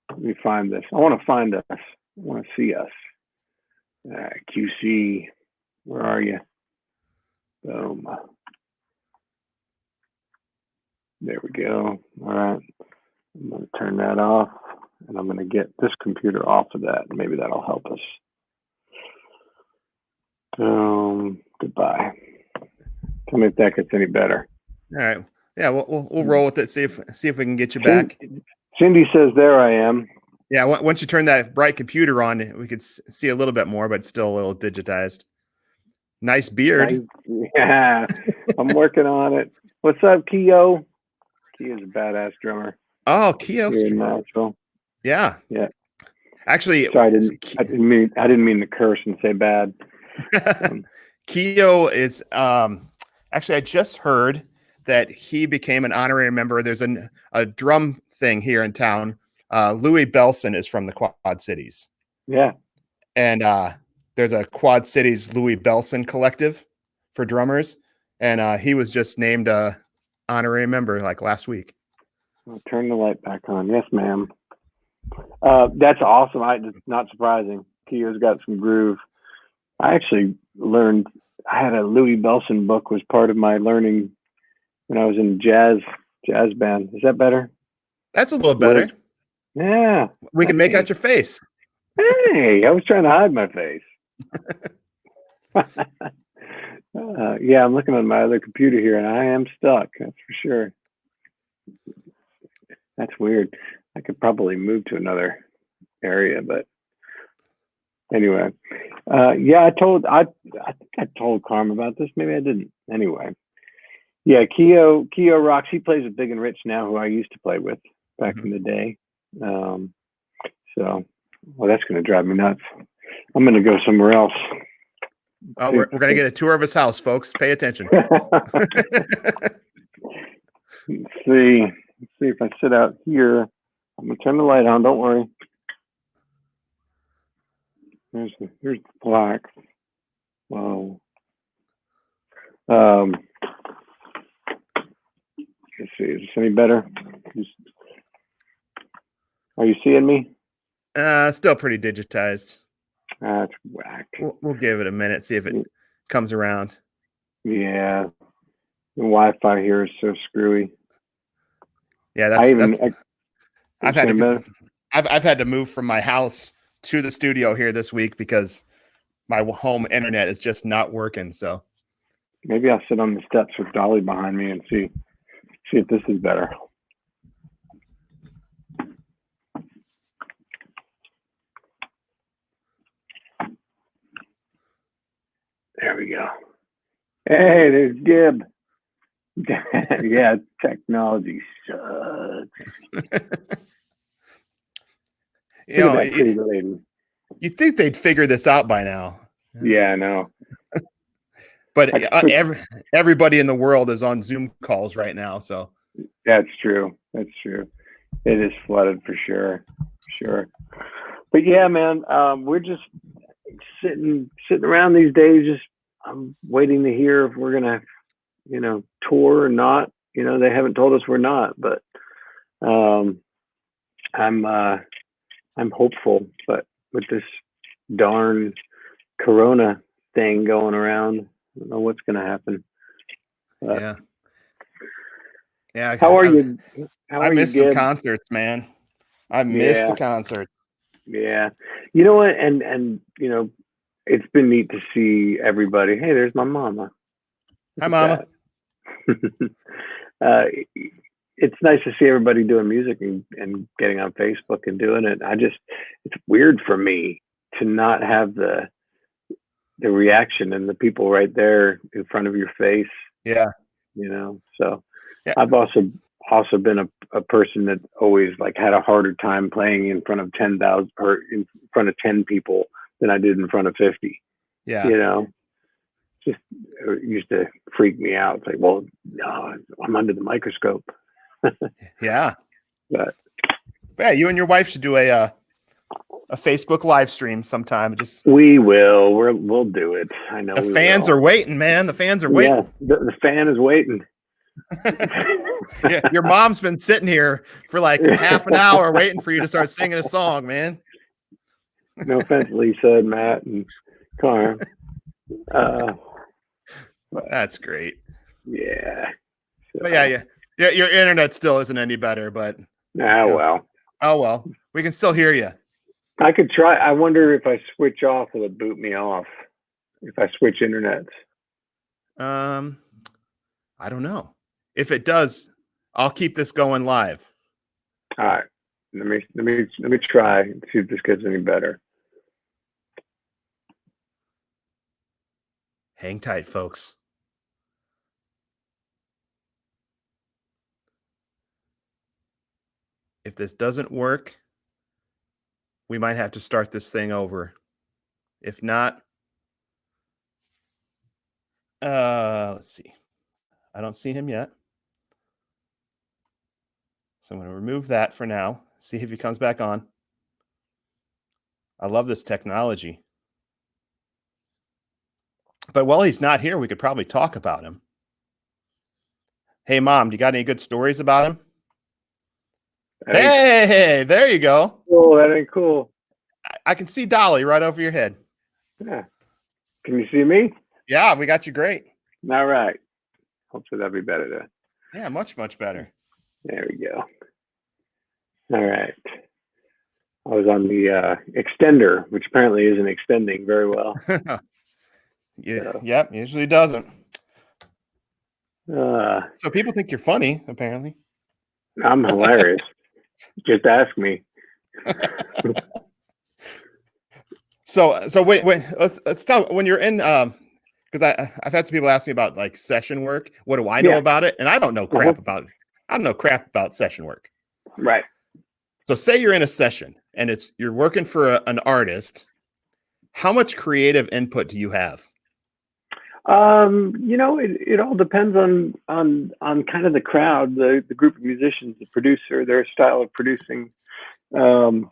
B: Let me find this. I want to find us. I want to see us. QC, where are you? Boom. There we go. All right. I'm going to turn that off, and I'm going to get this computer off of that. Maybe that'll help us. Goodbye. Tell me if that gets any better.
A: All right. Yeah, we'll roll with it. See if we can get you back.
B: Cindy says, "There I am."
A: Yeah. Once you turn that bright computer on, we could see a little bit more, but still a little digitized. Nice beard.
B: Yeah, I'm working on it. What's up, Keo? Keo's a badass drummer.
A: Oh, Keo.
B: Nashville.
A: Yeah.
B: Yeah.
A: Actually,
B: sorry, I didn't mean to curse and say bad.
A: Keo is actually, I just heard that he became an honorary member. There's a drum thing here in town. Louis Belson is from the Quad Cities.
B: Yeah.
A: And there's a Quad Cities Louis Belson collective for drummers. And he was just named a honorary member like last week.
B: I'll turn the light back on. Yes, ma'am. That's awesome. It's not surprising. Keo's got some groove. I actually learned, I had a Louis Belson book was part of my learning when I was in jazz band. Is that better?
A: That's a little better.
B: Yeah.
A: We can make out your face.
B: Hey, I was trying to hide my face. Yeah, I'm looking on my other computer here and I am stuck. That's for sure. That's weird. I could probably move to another area, but anyway. Yeah, I think I told Carm about this. Maybe I didn't. Anyway. Yeah, Keo rocks. He plays with Big and Rich now, who I used to play with back in the day. So, well, that's going to drive me nuts. I'm going to go somewhere else.
A: Oh, we're going to get a tour of his house, folks. Pay attention.
B: Let's see if I sit out here. I'm going to turn the light on. Don't worry. Here's the black. Whoa. Let's see. Is this any better? Are you seeing me?
A: Still pretty digitized.
B: That's whack.
A: We'll give it a minute, see if it comes around.
B: Yeah. The Wi-Fi here is so screwy.
A: Yeah, I've had to move from my house to the studio here this week because my home internet is just not working. So
B: maybe I'll sit on the steps with Dolly behind me and see if this is better. There we go. Hey, there's Gib. Yeah, technology sucks.
A: You'd think they'd figure this out by now.
B: Yeah, I know.
A: But everybody in the world is on Zoom calls right now, so
B: that's true. That's true. It is flooded for sure. Sure. But yeah, man, we're just sitting around these days. I'm waiting to hear if we're gonna, tour or not. They haven't told us we're not, but I'm hopeful. But with this darn Corona thing going around, I don't know what's gonna happen.
A: Yeah.
B: How are you?
A: I missed some concerts, man. I missed the concerts.
B: Yeah. You know what? And it's been neat to see everybody. Hey, there's my mama.
A: Hi, Mama.
B: It's nice to see everybody doing music and getting on Facebook and doing it. It's weird for me to not have the reaction and the people right there in front of your face.
A: Yeah.
B: So yeah. I've also been a person that always had a harder time playing in front of 10,000 or in front of 10 people than I did in front of 50.
A: Yeah.
B: Just it used to freak me out. It's like, well, no, I'm under the microscope.
A: Yeah.
B: But
A: yeah, you and your wife should do a Facebook live stream sometime.
B: We will. We'll do it. I know.
A: The fans are waiting, man. The fans are waiting.
B: Yeah, the fan is waiting.
A: Yeah, your mom's been sitting here for half an hour waiting for you to start singing a song, man.
B: No offense, Lisa and Matt and Carm.
A: That's great.
B: Yeah. So,
A: but yeah, your internet still isn't any better, but
B: well.
A: Oh well. We can still hear you.
B: I could try. I wonder if I switch off, will it boot me off? If I switch internets.
A: I don't know. If it does, I'll keep this going live.
B: All right. Let me try and see if this gets any better.
A: Hang tight, folks. If this doesn't work, we might have to start this thing over. If not, let's see. I don't see him yet. So I'm going to remove that for now. See if he comes back on. I love this technology. But while he's not here, we could probably talk about him. Hey, Mom, do you got any good stories about him? Hey, there you go.
B: Oh, that ain't cool.
A: I can see Dolly right over your head.
B: Yeah. Can you see me?
A: Yeah, we got you great.
B: All right. Hopefully that'll be better then.
A: Yeah, much, much better.
B: There we go. All right. I was on the extender, which apparently isn't extending very well.
A: Yeah, yep, usually doesn't.
B: So
A: people think you're funny, apparently.
B: I'm hilarious. Just ask me.
A: So wait, let's talk when you're in because I've had some people ask me about like session work. What do I know about it? And I don't know crap about it. I don't know crap about session work.
B: Right.
A: So say you're in a session and you're working for an artist. How much creative input do you have?
B: It all depends on kind of the crowd, the group of musicians, the producer, their style of producing. In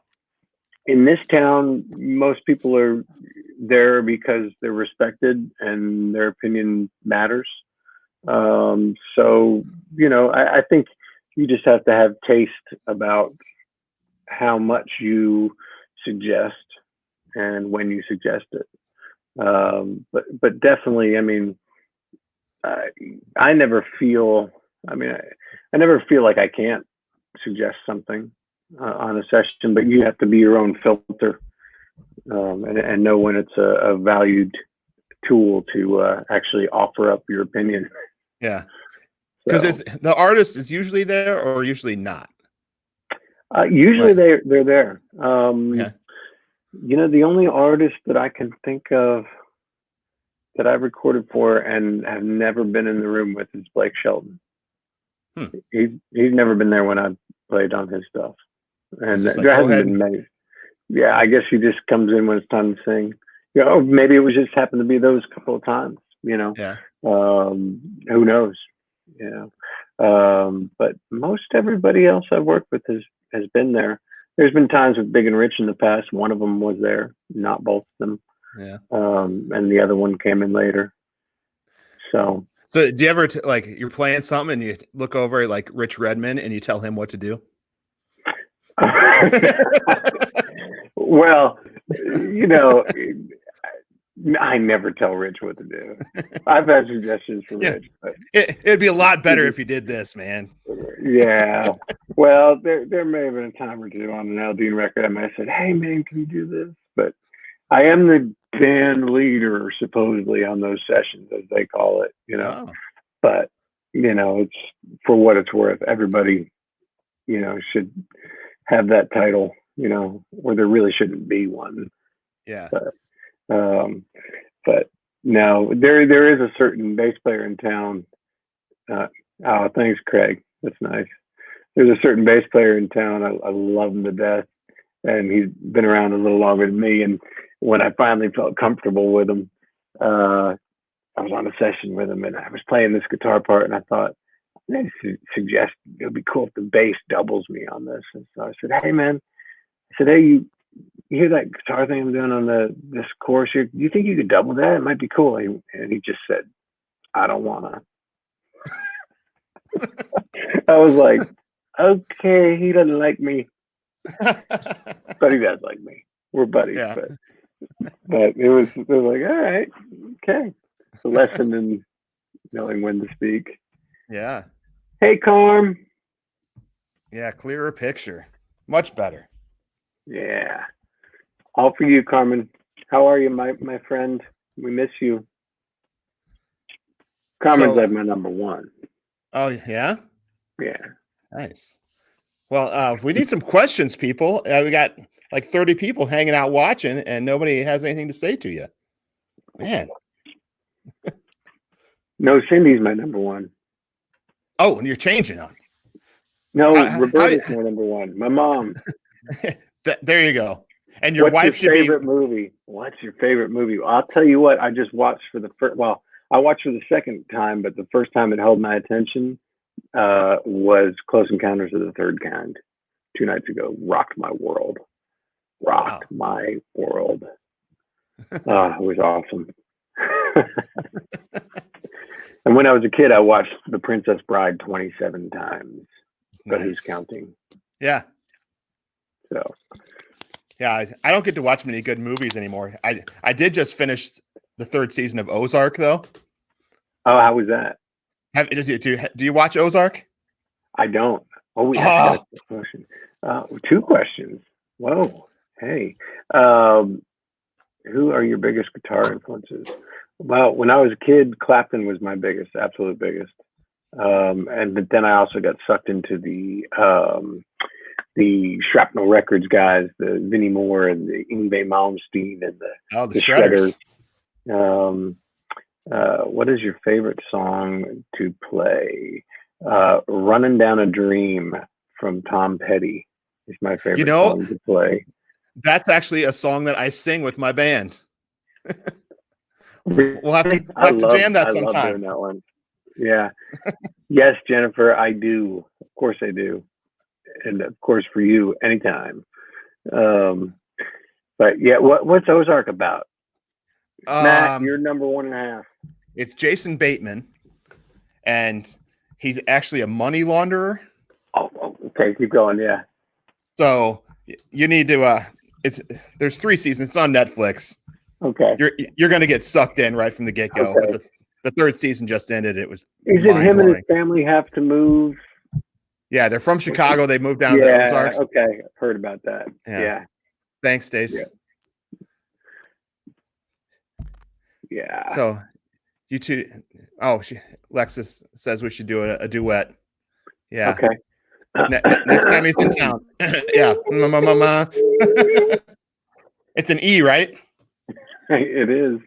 B: this town, most people are there because they're respected and their opinion matters. I think you just have to have taste about how much you suggest and when you suggest it. But definitely, I mean, I never feel like I can't suggest something on a session, but you have to be your own filter and know when it's a valued tool to actually offer up your opinion.
A: Yeah. Because the artist is usually there or usually not?
B: Usually they're there. The only artist that I can think of that I've recorded for and have never been in the room with is Blake Shelton. He's never been there when I've played on his stuff. And there hasn't been many. Yeah, I guess he just comes in when it's time to sing. Maybe it was just happened to be those couple of times,
A: Yeah.
B: Who knows? But most everybody else I've worked with has been there. There's been times with Big and Rich in the past. One of them was there, not both of them.
A: Yeah.
B: And the other one came in later. So
A: do you ever you're playing something and you look over like Rich Redman and you tell him what to do?
B: Well, I never tell Rich what to do. I've had suggestions for Rich, but
A: it'd be a lot better if you did this, man.
B: Yeah. Well, there may have been a time or two on an Aldine record I might have said, "Hey, man, can you do this?" But I am the band leader, supposedly, on those sessions, as they call it.
A: Oh.
B: But it's for what it's worth. Everybody, should have that title. Where there really shouldn't be one.
A: Yeah.
B: But no, there is a certain bass player in town. Oh, thanks, Craig. That's nice. There's a certain bass player in town. I love him to death, and he's been around a little longer than me. And when I finally felt comfortable with him, I was on a session with him, and I was playing this guitar part, and I thought, I suggest it would be cool if the bass doubles me on this. And so I said, "Hey, man," I said, "Hey, you hear that guitar thing I'm doing on this chorus here? Do you think you could double that? It might be cool." And he just said, "I don't wanna." I was like, okay, he doesn't like me, but he does like me. We're buddies.
A: Yeah.
B: But it was like, all right, okay. It's a lesson in knowing when to speak.
A: Yeah.
B: Hey, Carm.
A: Yeah, clearer picture. Much better.
B: Yeah. All for you, Carmen. How are you, my friend? We miss you. Carmen's like my number one.
A: Oh, yeah?
B: Yeah.
A: Nice. Well, we need some questions, people. We got like 30 people hanging out watching, and nobody has anything to say to you. Man.
B: No, Cindy's my number one.
A: Oh, and you're changing on.
B: No, Roberta's my number one. My mom.
A: There you go. And your wife should be.
B: What's your favorite movie? What's your favorite movie? Well, I'll tell you what. I just watched for the first. Well, I watched for the second time, but the first time it held my attention. was Close Encounters of the Third Kind 2 nights ago. Rocked my world. Rocked my world. It was awesome. And when I was a kid, I watched The Princess Bride 27 times. But who's counting?
A: Yeah.
B: So.
A: Yeah, I don't get to watch many good movies anymore. I did just finish the 3rd season of Ozark, though.
B: Oh, how was that?
A: Do you watch Ozark?
B: I don't. Oh, we actually got a question. 2 questions. Whoa. Hey. Who are your biggest guitar influences? Well, when I was a kid, Clapton was my biggest, absolute biggest. But then I also got sucked into the Shrapnel Records guys, the Vinnie Moore and the Yngwie Malmsteen and
A: the Shredders.
B: What is your favorite song to play? Running Down a Dream from Tom Petty is my favorite song to play.
A: That's actually a song that I sing with my band. We'll have to jam that sometime.
B: I love doing that one. Yeah. Yes, Jennifer, I do. Of course I do. And of course for you, anytime. But yeah, what's Ozark about? Matt, you're number 1.5.
A: It's Jason Bateman, and he's actually a money launderer.
B: Oh, okay, keep going. Yeah.
A: So you need to. There's 3 seasons. It's on Netflix.
B: Okay.
A: You're going to get sucked in right from the get go.
B: Okay.
A: But the 3rd season just ended. It was.
B: Is it him and his family have to move?
A: Yeah, they're from Chicago. They moved down to Ozarks.
B: Okay, I've heard about that. Yeah.
A: Thanks, Stace.
B: Yeah.
A: So, you two. Oh, Lexus says we should do a duet. Yeah.
B: Okay.
A: Next time he's in town. Yeah. It's an E, right?
B: It is.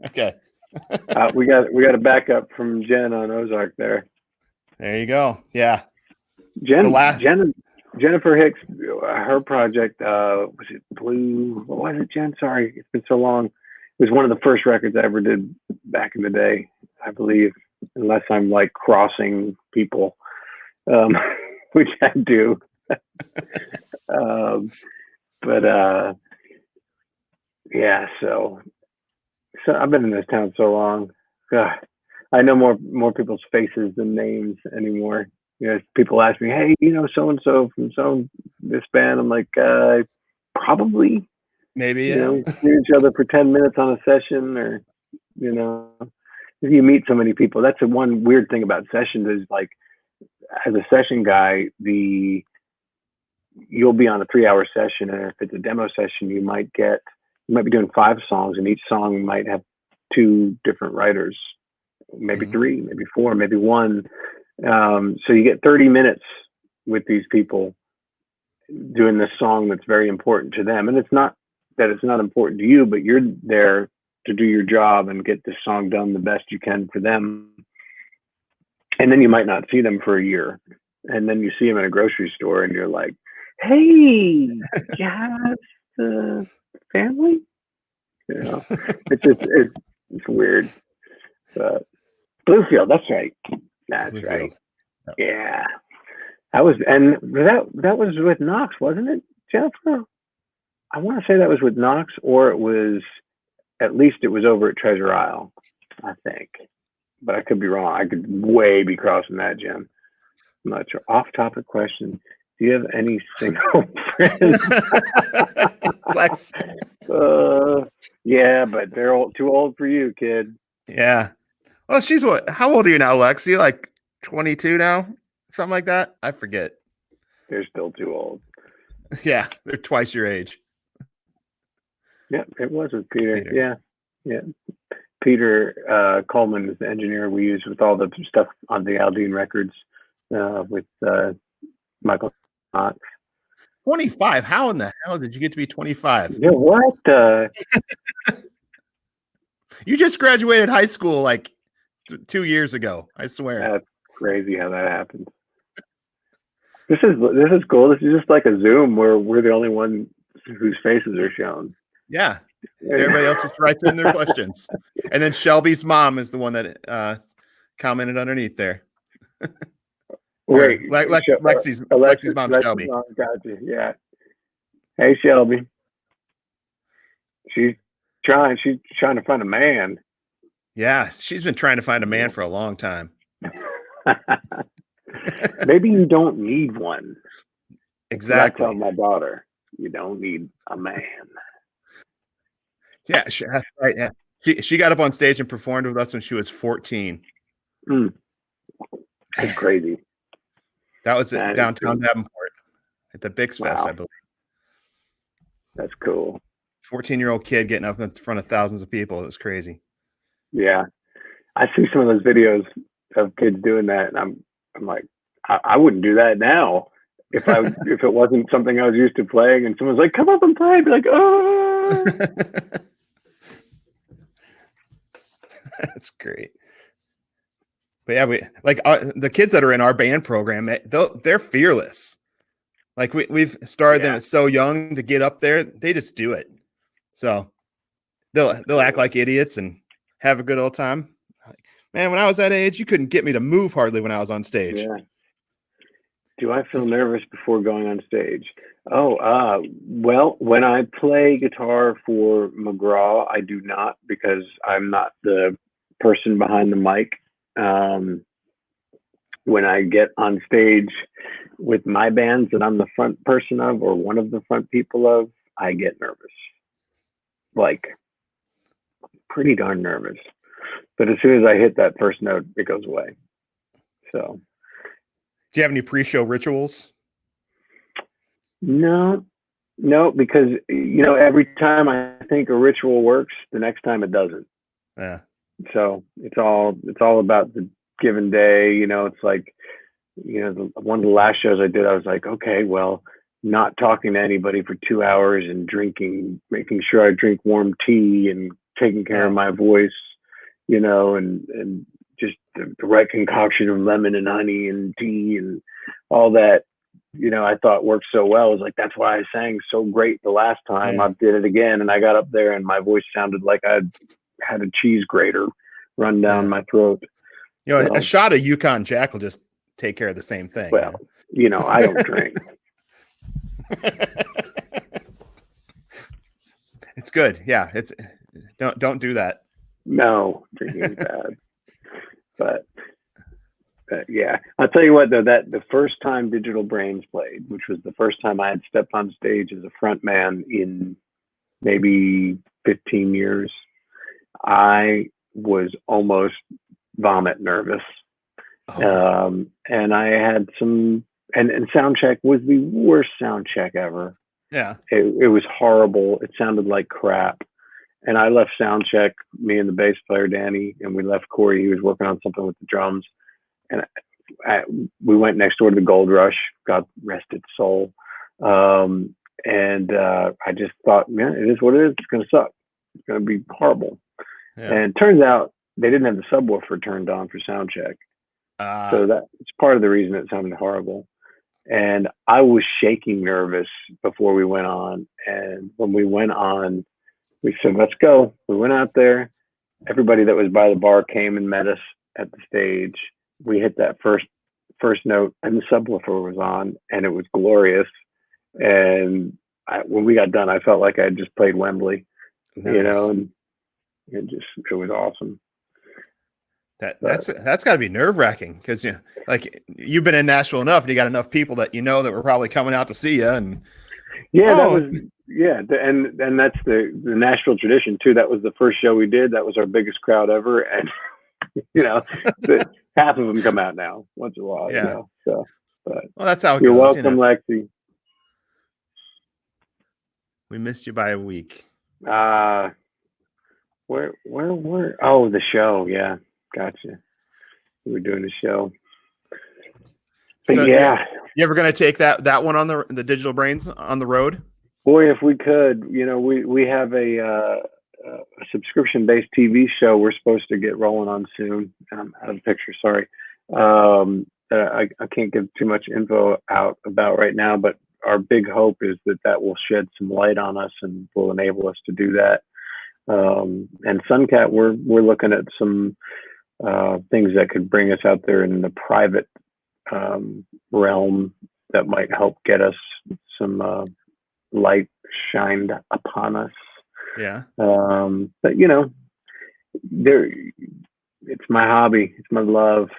A: Okay.
B: We got a backup from Jen on Ozark there.
A: There you go. Yeah.
B: Jennifer Hicks, her project, was it Blue? What was it, Jen? Sorry, it's been so long. It was one of the first records I ever did back in the day, I believe, unless I'm like crossing people, which I do. Yeah, so I've been in this town so long. God, I know more people's faces than names anymore. People ask me, hey, so-and-so from this band. I'm like, probably.
A: Maybe, yeah.
B: See each other for 10 minutes on a session, or, if you meet so many people. That's the one weird thing about sessions is, like, as a session guy, you'll be on a 3-hour session, and if it's a demo session, you might be doing 5 songs, and each song might have 2 different writers, maybe 3, maybe 4, maybe 1. So you get 30 minutes with these people doing this song that's very important to them. And it's not that it's not important to you, but you're there to do your job and get this song done the best you can for them. And then you might not see them for a year. And then you see them in a grocery store and you're like, hey, you have the family? It's weird. But Bluefield, that's right. That's Bluefield. Right. Yeah. That was with Knox, wasn't it, Jennifer? I want to say that was with Knox, or it was over at Treasure Isle, I think. But I could be wrong. I could way be crossing that, Jim. I'm not sure. Off-topic question. Do you have any single friends?
A: Lex.
B: Yeah, but they're too old for you, kid.
A: Yeah. Well, she's what? How old are you now, Lex? You like 22 now? Something like that? I forget.
B: They're still too old.
A: Yeah, they're twice your age.
B: Yeah, it was with Peter. Yeah. Peter Coleman is the engineer we use with all the stuff on the Aldine records with Michael Knox.
A: 25? How in the hell did you get to be 25?
B: Yeah, what?
A: You just graduated high school like 2 years ago. I swear.
B: That's crazy how that happened. This is cool. This is just like a Zoom where we're the only one whose faces are shown.
A: Yeah. Everybody else just writes in their questions. And then Shelby's mom is the one that commented underneath there. Or
B: Wait,
A: Lexi's mom, Shelby.
B: Oh, gotcha. Yeah. Hey, Shelby. She's trying to find a man.
A: Yeah, she's been trying to find a man for a long time.
B: Maybe you don't need one.
A: Exactly.
B: I tell my daughter, you don't need a man.
A: Yeah, that's right. Yeah. She got up on stage and performed with us when she was 14.
B: That's crazy.
A: That was at downtown Davenport at the Bix Fest,
B: Wow.
A: I believe.
B: That's cool.
A: 14-year-old kid getting up in front of thousands of people. It was crazy.
B: Yeah. I see some of those videos of kids doing that, and I'm like, I wouldn't do that now if it wasn't something I was used to playing, and someone's like, come up and play. I'd be like, oh.
A: That's great. But yeah, the kids that are in our band program, they're fearless. Like we've started them so young to get up there. They just do it. So they'll act like idiots and have a good old time. Man, when I was that age, you couldn't get me to move hardly when I was on stage.
B: Yeah. Do I feel nervous before going on stage? Oh, well, when I play guitar for McGraw, I do not, because I'm not the person behind the mic. When I get on stage with my bands that I'm the front person of, or one of the front people of, I get nervous. Like, pretty darn nervous. But as soon as I hit that first note, it goes away. So.
A: Do you have any pre-show rituals?
B: No, because every time I think a ritual works, the next time it doesn't.
A: Yeah.
B: So it's all about the given day. It's like, one of the last shows I did, I was like, okay, well, not talking to anybody for 2 hours and making sure I drink warm tea and taking care of my voice, and just the right concoction of lemon and honey and tea and all that, I thought worked so well. I was like, that's why I sang so great the last time. I did it again, and I got up there and my voice sounded like I had a cheese grater run down my throat.
A: A shot of Yukon Jack will just take care of the same thing.
B: Well, I don't drink.
A: It's good. Yeah, don't do that.
B: No, drinking is bad. But yeah, I'll tell you what, though, that the first time Digital Brains played, which was the first time I had stepped on stage as a front man in maybe 15 years, I was almost vomit nervous. And I had and sound check was the worst sound check ever.
A: Yeah.
B: It was horrible. It sounded like crap. And I left sound check, me and the bass player, Danny, and we left Corey. He was working on something with the drums. And we went next door to the Gold Rush, God rest its soul. And I just thought, man, it is what it is. It's going to suck. It's going to be horrible. Yeah. And it turns out they didn't have the subwoofer turned on for sound check. So it's part of the reason it sounded horrible. And I was shaking nervous before we went on. And when we went on, we said, let's go. We went out there. Everybody that was by the bar came and met us at the stage. We hit that first note, and the subwoofer was on, and it was glorious. And when we got done, I felt like I had just played Wembley,
A: nice.
B: And it was awesome.
A: That's got to be nerve-wracking, because you've been in Nashville enough, and you got enough people that that were probably coming out to see you. And
B: that was and that's the Nashville tradition too. That was the first show we did. That was our biggest crowd ever, and half of them come out now once in a while.
A: Yeah.
B: So, but
A: that's how it
B: you're
A: goes.
B: welcome, Lexi.
A: We missed you by a week.
B: Where? Oh, the show. Yeah. Gotcha. We were doing the show. But
A: so,
B: yeah.
A: You ever going to take that one on the Digital Brains on the road?
B: Boy, if we could, we have a subscription-based TV show we're supposed to get rolling on soon. I'm out of the picture, sorry. I can't give too much info out about right now, but our big hope is that will shed some light on us and will enable us to do that. And Suncat, we're looking at some things that could bring us out there in the private realm that might help get us some light shined upon us.
A: Yeah.
B: But it's my hobby, it's my love,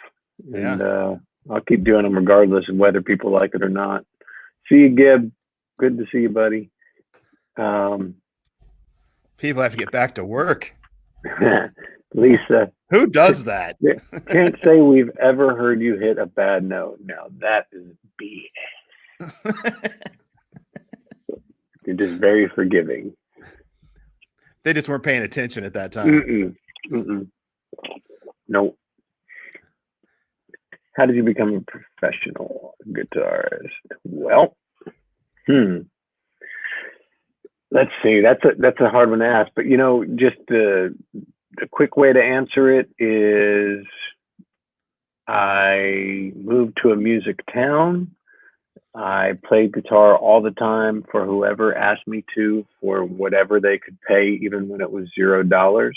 B: and I'll keep doing them regardless of whether people like it or not. See you, Gib. Good to see you, buddy.
A: People have to get back to work.
B: Lisa.
A: Who does that?
B: Can't say we've ever heard you hit a bad note. Now that is BS. You're just very forgiving.
A: They just weren't paying attention at that time.
B: Nope. How did you become a professional guitarist? Well, let's see. That's a hard one to ask. But just the quick way to answer it is I moved to a music town. I played guitar all the time for whoever asked me to, for whatever they could pay, even when it was $0.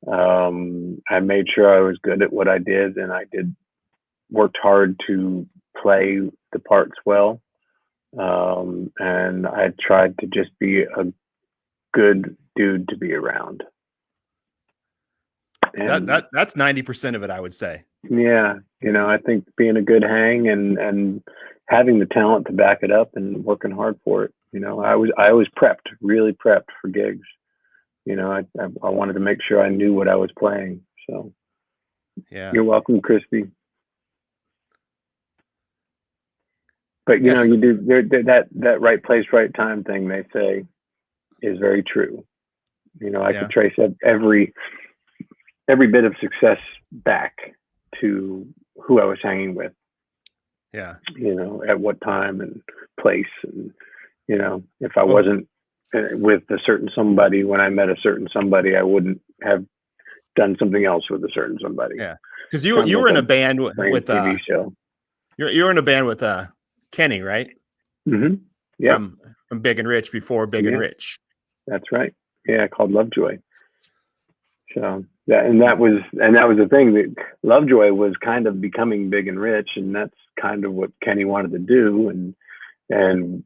B: I made sure I was good at what I did, and I worked hard to play the parts well. And I tried to just be a good dude to be around. And
A: that's 90% of it, I would say.
B: Yeah. I think being a good hang and having the talent to back it up and working hard for it. I was really prepped for gigs. I wanted to make sure I knew what I was playing. So
A: yeah,
B: you're welcome, Christy. But
A: yes.
B: you do that right place, right time thing they say is very true. I could trace every bit of success back to who I was hanging with.
A: Yeah.
B: At what time and place, and if I wasn't with a certain somebody when I met a certain somebody, I wouldn't have done something else with a certain somebody.
A: Yeah, because you were in a band with
B: TV show.
A: You were in a band with Kenny, right?
B: Mm-hmm. Yeah.
A: From Big and Rich before Big and Rich.
B: That's right. Yeah, called Lovejoy. So that was the thing, that Lovejoy was kind of becoming big and rich, and that's kind of what Kenny wanted to do. And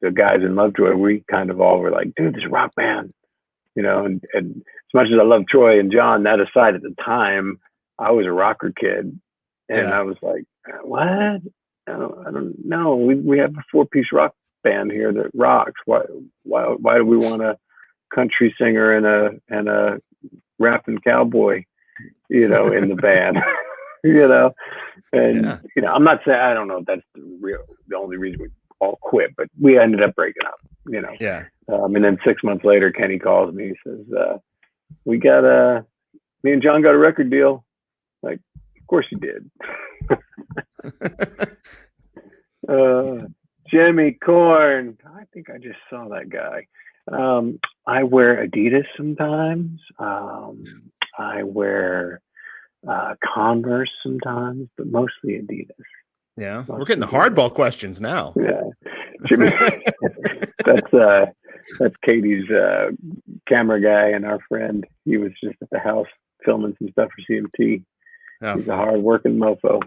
B: the guys in Lovejoy, we kind of all were like, dude, this is a rock band, and as much as I love Troy and John, that aside, at the time, I was a rocker kid. And I was like, what? I don't know. We have a 4-piece rock band here that rocks. Why do we want a country singer and a rapping cowboy, in the band, and I'm not saying, I don't know if that's the only reason we all quit, but we ended up breaking up, and then 6 months later, Kenny calls me, he says, me and John got a record deal. Like, of course you did. Jimmy Corn, I think I just saw that guy. I wear Adidas sometimes. I wear Converse sometimes, but mostly Adidas.
A: Yeah, we're getting the hardball questions now.
B: Yeah, Jimmy, that's Katie's camera guy and our friend. He was just at the house filming some stuff for CMT. He's a hard-working mofo.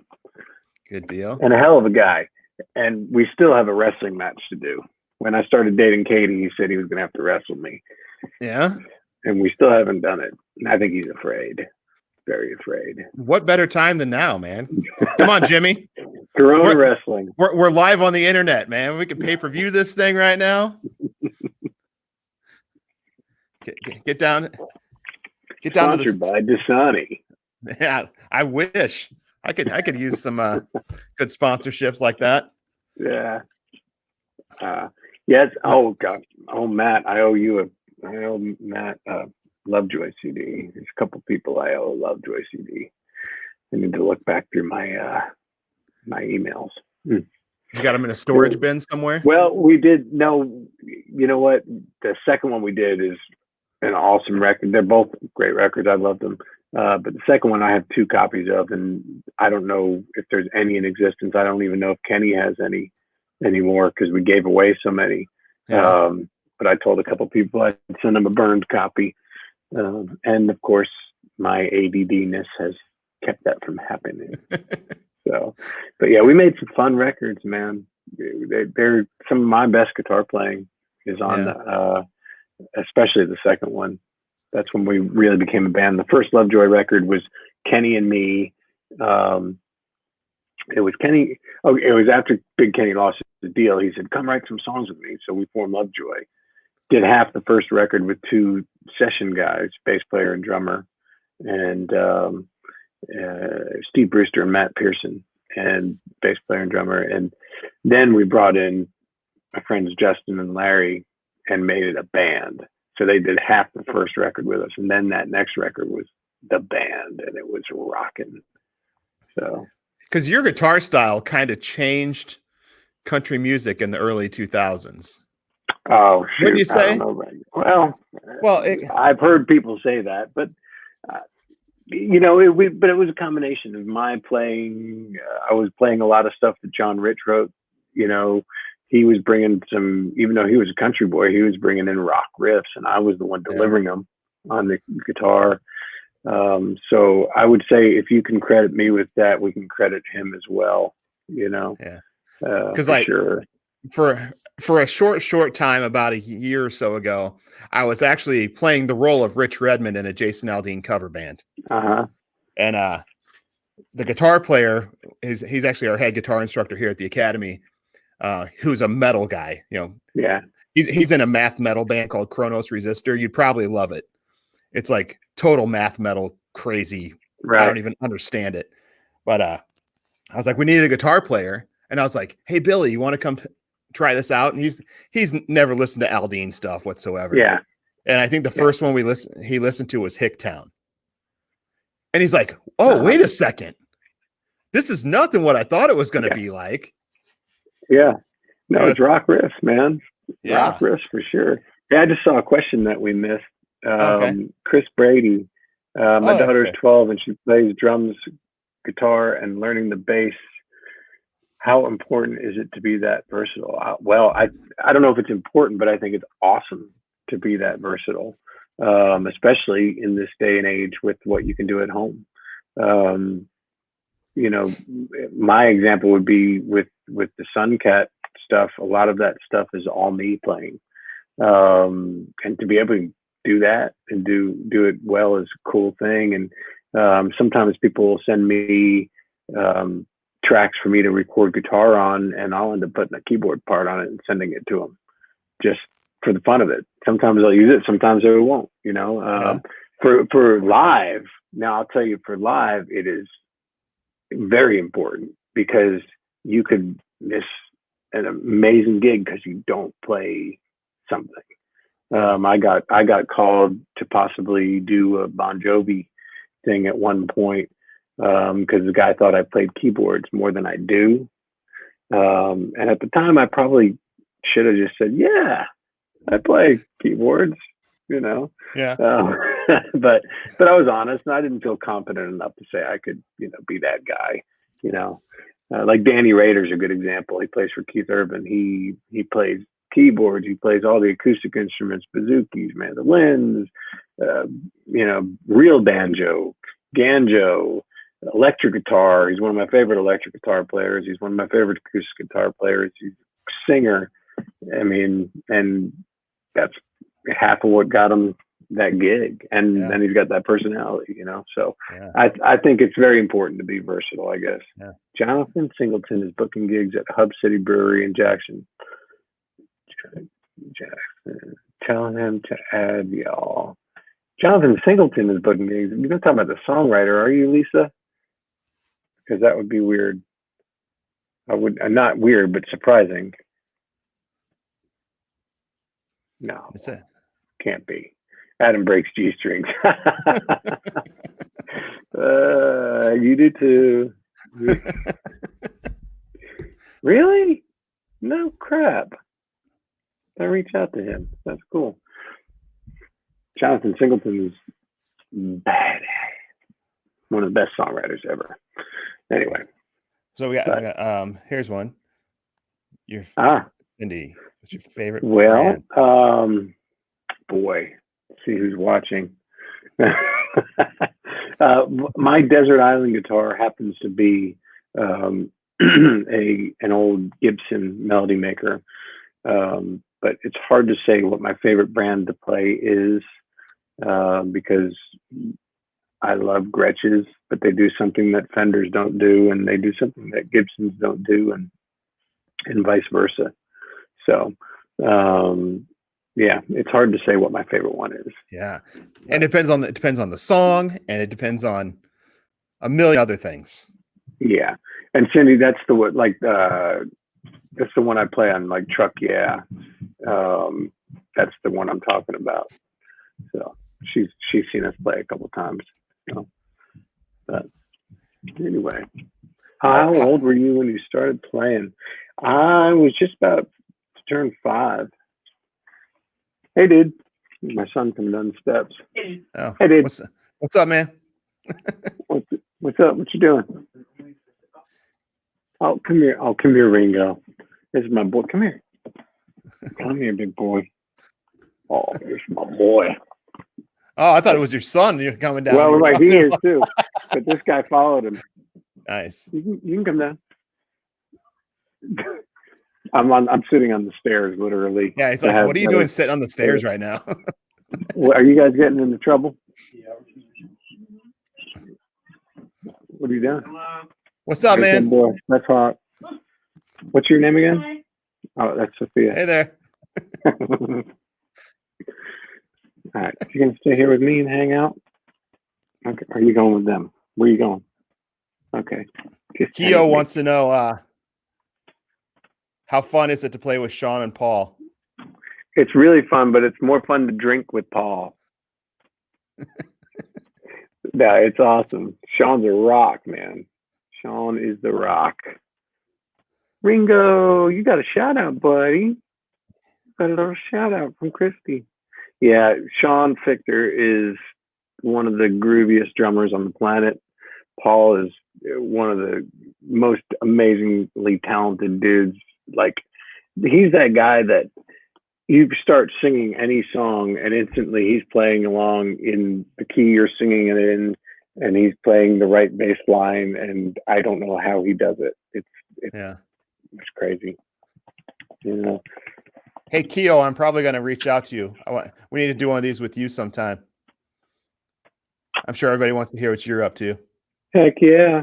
A: Good deal.
B: And a hell of a guy. And we still have a wrestling match to do. When I started dating Katie, he said he was going to have to wrestle me.
A: Yeah.
B: And we still haven't done it. And I think he's afraid. Very afraid.
A: What better time than now, man? Come on, Jimmy.
B: Corona wrestling.
A: We're live on the internet, man. We can pay-per-view this thing right now. Get down. Get down to the.
B: Sponsored by Dasani.
A: Yeah, I wish I could use some good sponsorships like that.
B: Yeah. Yes. Oh God. Oh Matt, I owe Matt Lovejoy CD. There's a couple people I owe a Lovejoy CD. I need to look back through my my emails.
A: You got them in a storage bin somewhere?
B: Well, we did. No, you know what? The second one we did is an awesome record. They're both great records. I love them. But the second one I have 2 copies of, and I don't know if there's any in existence. I don't even know if Kenny has any anymore because we gave away so many.
A: Yeah.
B: But I told a couple people I'd send them a burned copy. And of course, my ADD-ness has kept that from happening. So, but yeah, we made some fun records, man. They're some of my best guitar playing is on the, especially the second one. That's when we really became a band. The first Lovejoy record was Kenny and me. It was Kenny. Oh, it was after Big Kenny lost the deal. He said, "Come write some songs with me." So we formed Lovejoy. Did half the first record with two session guys, bass player and drummer, and Steve Brewster and Matt Pearson, and bass player and drummer. And then we brought in my friends Justin and Larry and made it a band. So they did half the first record with us, and then that next record was the band, and it was rocking. So,
A: because your guitar style kind of changed country music in the early 2000s.
B: Oh, shoot.
A: Wouldn't you say?
B: I don't know, right? Well, I've heard people say that, but you know, it was a combination of my playing. I was playing a lot of stuff that John Rich wrote. You know, he was bringing some, even though he was a country boy, he was bringing in rock riffs, and I was the one delivering them on the guitar. So I would say if you can credit me with that, we can credit him as well. You know,
A: because like
B: sure.
A: For a short time, about a year or so ago, I was actually playing the role of Rich Redmond in a Jason Aldean cover band. And the guitar player he's actually our head guitar instructor here at the Academy, who's a metal guy. You know, he's in a math metal band called Kronos Resistor. You'd probably love it. It's like total math metal crazy. Right. I don't even understand it. But I was like, we need a guitar player, and I was like, hey Billy, you want to come try this out? And he's never listened to Aldean stuff whatsoever.
B: Yeah.
A: And I think the first one he listened to was Hicktown. And he's like, oh, wait a second. This is nothing what I thought it was going to be like.
B: Yeah. No, it's rock riffs, man. Rock riffs for sure. Yeah, I just saw a question that we missed. Chris Brady. My daughter's 12 and she plays drums, guitar, and learning the bass. How important is it to be that versatile? Well, I don't know if it's important, but I think it's awesome to be that versatile, especially in this day and age with what you can do at home. You know, my example would be with the Suncat stuff. A lot of that stuff is all me playing, and to be able to do that and do it well is a cool thing. And sometimes people will send me tracks for me to record guitar on, and I'll end up putting a keyboard part on it and sending it to them just for the fun of it. Sometimes I'll use it, sometimes I won't, you know. For live, now I'll tell you, for live, it is very important because you could miss an amazing gig because you don't play something. I got called to possibly do a Bon Jovi thing at one point, because the guy thought I played keyboards more than I do. And at the time I probably should have just said, yeah, I play keyboards, you know? But I was honest, and I didn't feel confident enough to say I could, you know, be that guy, you know? Like Danny Rader's a good example. He plays for Keith Urban. He plays keyboards. He plays all the acoustic instruments, bazookies, mandolins, you know, real banjo, banjo, electric guitar. He's one of my favorite electric guitar players. He's one of my favorite acoustic guitar players. He's a singer. I mean, and that's half of what got him that gig. And then he's got that personality, you know? So I think it's very important to be versatile, I guess. Jonathan Singleton is booking gigs at Hub City Brewery in Jackson. Tell him to add y'all. Jonathan Singleton is booking gigs. You're not talking about the songwriter, are you, Lisa? Because that would be weird. Not weird, but surprising. No, can't be. Adam breaks G strings. You do too. Really? No crap. I reach out to him. That's cool. Jonathan Singleton is badass. One of the best songwriters ever. Anyway.
A: So we got here's one. Cindy, what's your favorite?
B: Well, boy, let's see who's watching. My desert island guitar happens to be an old Gibson melody maker. But it's hard to say what my favorite brand to play is, because I love Gretsch's, but they do something that Fenders don't do, and they do something that Gibsons don't do, and vice versa. So, yeah, it's hard to say what my favorite one is.
A: Yeah, and it depends on the song, and it depends on a million other things.
B: Yeah, and Cindy, that's the one, like, that's the one I play on, like, Truck. Yeah, that's the one I'm talking about. So she's seen us play a couple times. So, but anyway, how old were you when you started playing? I was just about to turn 5. Hey, dude. My son coming down the steps.
A: Oh,
B: hey, dude.
A: What's up, man?
B: What's up? What you doing? Oh, come here. Oh, come here, Ringo. This is my boy. Come here. Come here, big boy. Oh, here's my boy.
A: Oh, I thought it was your son. You're coming down.
B: Well, like he is too, but this guy followed him.
A: Nice.
B: You can come down. I'm sitting on the stairs, literally.
A: Yeah, he's like, what are you doing sitting on the stairs right now?
B: Are you guys getting into trouble? What are you doing?
A: What's up, man?
B: Boy, that's hot. What's your name again? Oh, that's Sophia.
A: Hey there.
B: All right, you gonna stay here with me and hang out? Okay. Are you going with them? Where are you going? Okay.
A: Keo wants to know how fun is it to play with Sean and Paul?
B: It's really fun, but it's more fun to drink with Paul. Yeah, it's awesome. Sean's a rock, man. Sean is the rock. Ringo, you got a shout out, buddy. Got a little shout out from Christy. Yeah, Sean Fichter is one of the grooviest drummers on the planet. Paul is one of the most amazingly talented dudes. Like, he's that guy that you start singing any song and instantly he's playing along in the key you're singing it in, and he's playing the right bass line, and I don't know how he does it. It's crazy. You know.
A: Hey, Keo, I'm probably going to reach out to you. We need to do one of these with you sometime. I'm sure everybody wants to hear what you're up to.
B: Heck yeah.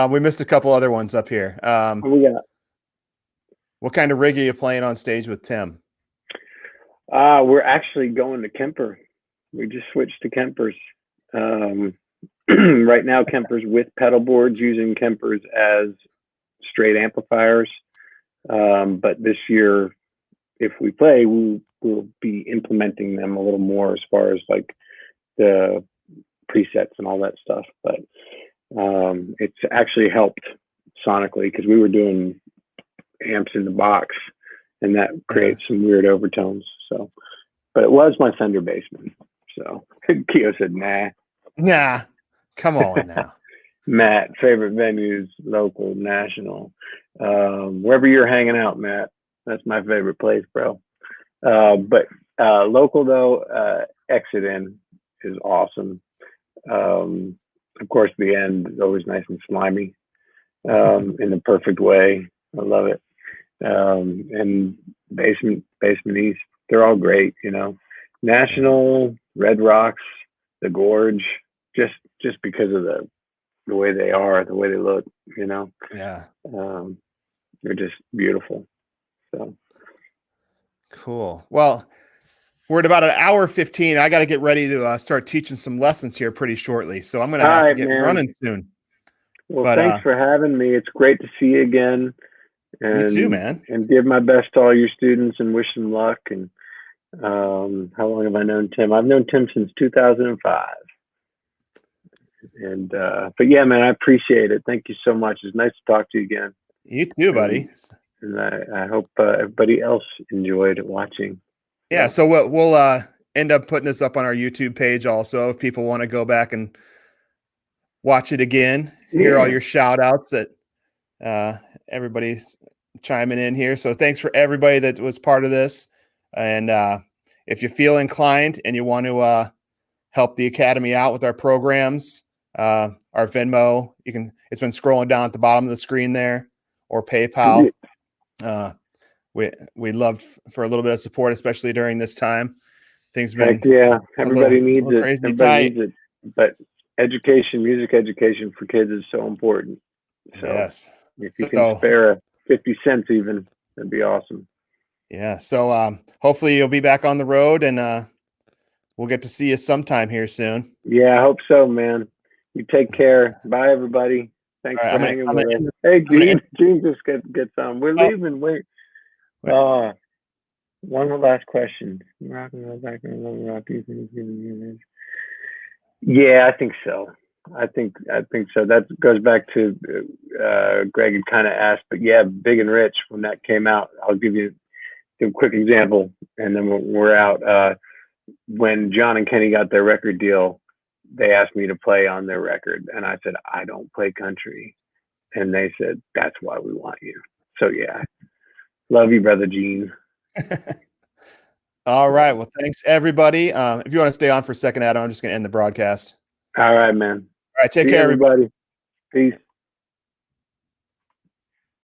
A: We missed a couple other ones up here.
B: What we got?
A: What kind of rig are you playing on stage with Tim?
B: We're actually going to Kemper. We just switched to Kempers. Right now, Kempers with pedal boards, using Kempers as straight amplifiers. But this year, if we play, we'll be implementing them a little more as far as like the presets and all that stuff. But it's actually helped sonically, because we were doing amps in the box, and that creates some weird overtones. So, but it was my Fender Bassman. So Keo said, nah,
A: come on now.
B: Matt, favorite venues, local, national, wherever you're hanging out, Matt, that's my favorite place, bro. But local though, Exit In is awesome. Of course, the end is always nice and slimy, in the perfect way. I love it. And Basement East, they're all great, you know. National, Red Rocks, the Gorge, just because of the way they are, the way they look, you know.
A: Yeah.
B: They're just beautiful. So
A: cool. Well, we're at about an hour 15. I got to get ready to start teaching some lessons here pretty shortly. So I'm going to have to get running soon.
B: Well, thanks for having me. It's great to see you again. And,
A: me too, man.
B: And give my best to all your students and wish them luck. And how long have I known Tim? I've known Tim since 2005. And but yeah, man, I appreciate it. Thank you so much. It's nice to talk to you again.
A: You too, buddy.
B: And I hope everybody else enjoyed watching.
A: Yeah, so we'll end up putting this up on our YouTube page also, if people want to go back and watch it again, hear all your shout outs that everybody's chiming in here. So thanks for everybody that was part of this. And if you feel inclined and you want to help the Academy out with our programs, our Venmo. It's been scrolling down at the bottom of the screen there, or PayPal. We loved for a little bit of support, especially during this time. Things have been
B: everybody needs it.
A: Crazy
B: Everybody
A: tight.
B: needs it. But education, music education for kids is so important. So
A: yes,
B: if you can spare 50 cents even, that'd be awesome.
A: Yeah. So hopefully you'll be back on the road, and we'll get to see you sometime here soon.
B: Yeah, I hope so, man. You take care. Bye, everybody. Thanks for hanging with us. Hey, Gene just gets on. We're leaving. Wait. One last question. Yeah, I think so. I think so. That goes back to Greg had kind of asked, but yeah, Big and Rich, when that came out, I'll give you a quick example, and then we're out. When John and Kenny got their record deal, they asked me to play on their record, and I said, I don't play country, and they said, that's why we want you. So yeah, love you, brother Gene.
A: All right. Well, thanks everybody. If you want to stay on for a second, Adam, I'm just going to end the broadcast.
B: All right, man.
A: All right. Take care,
B: everybody. Peace.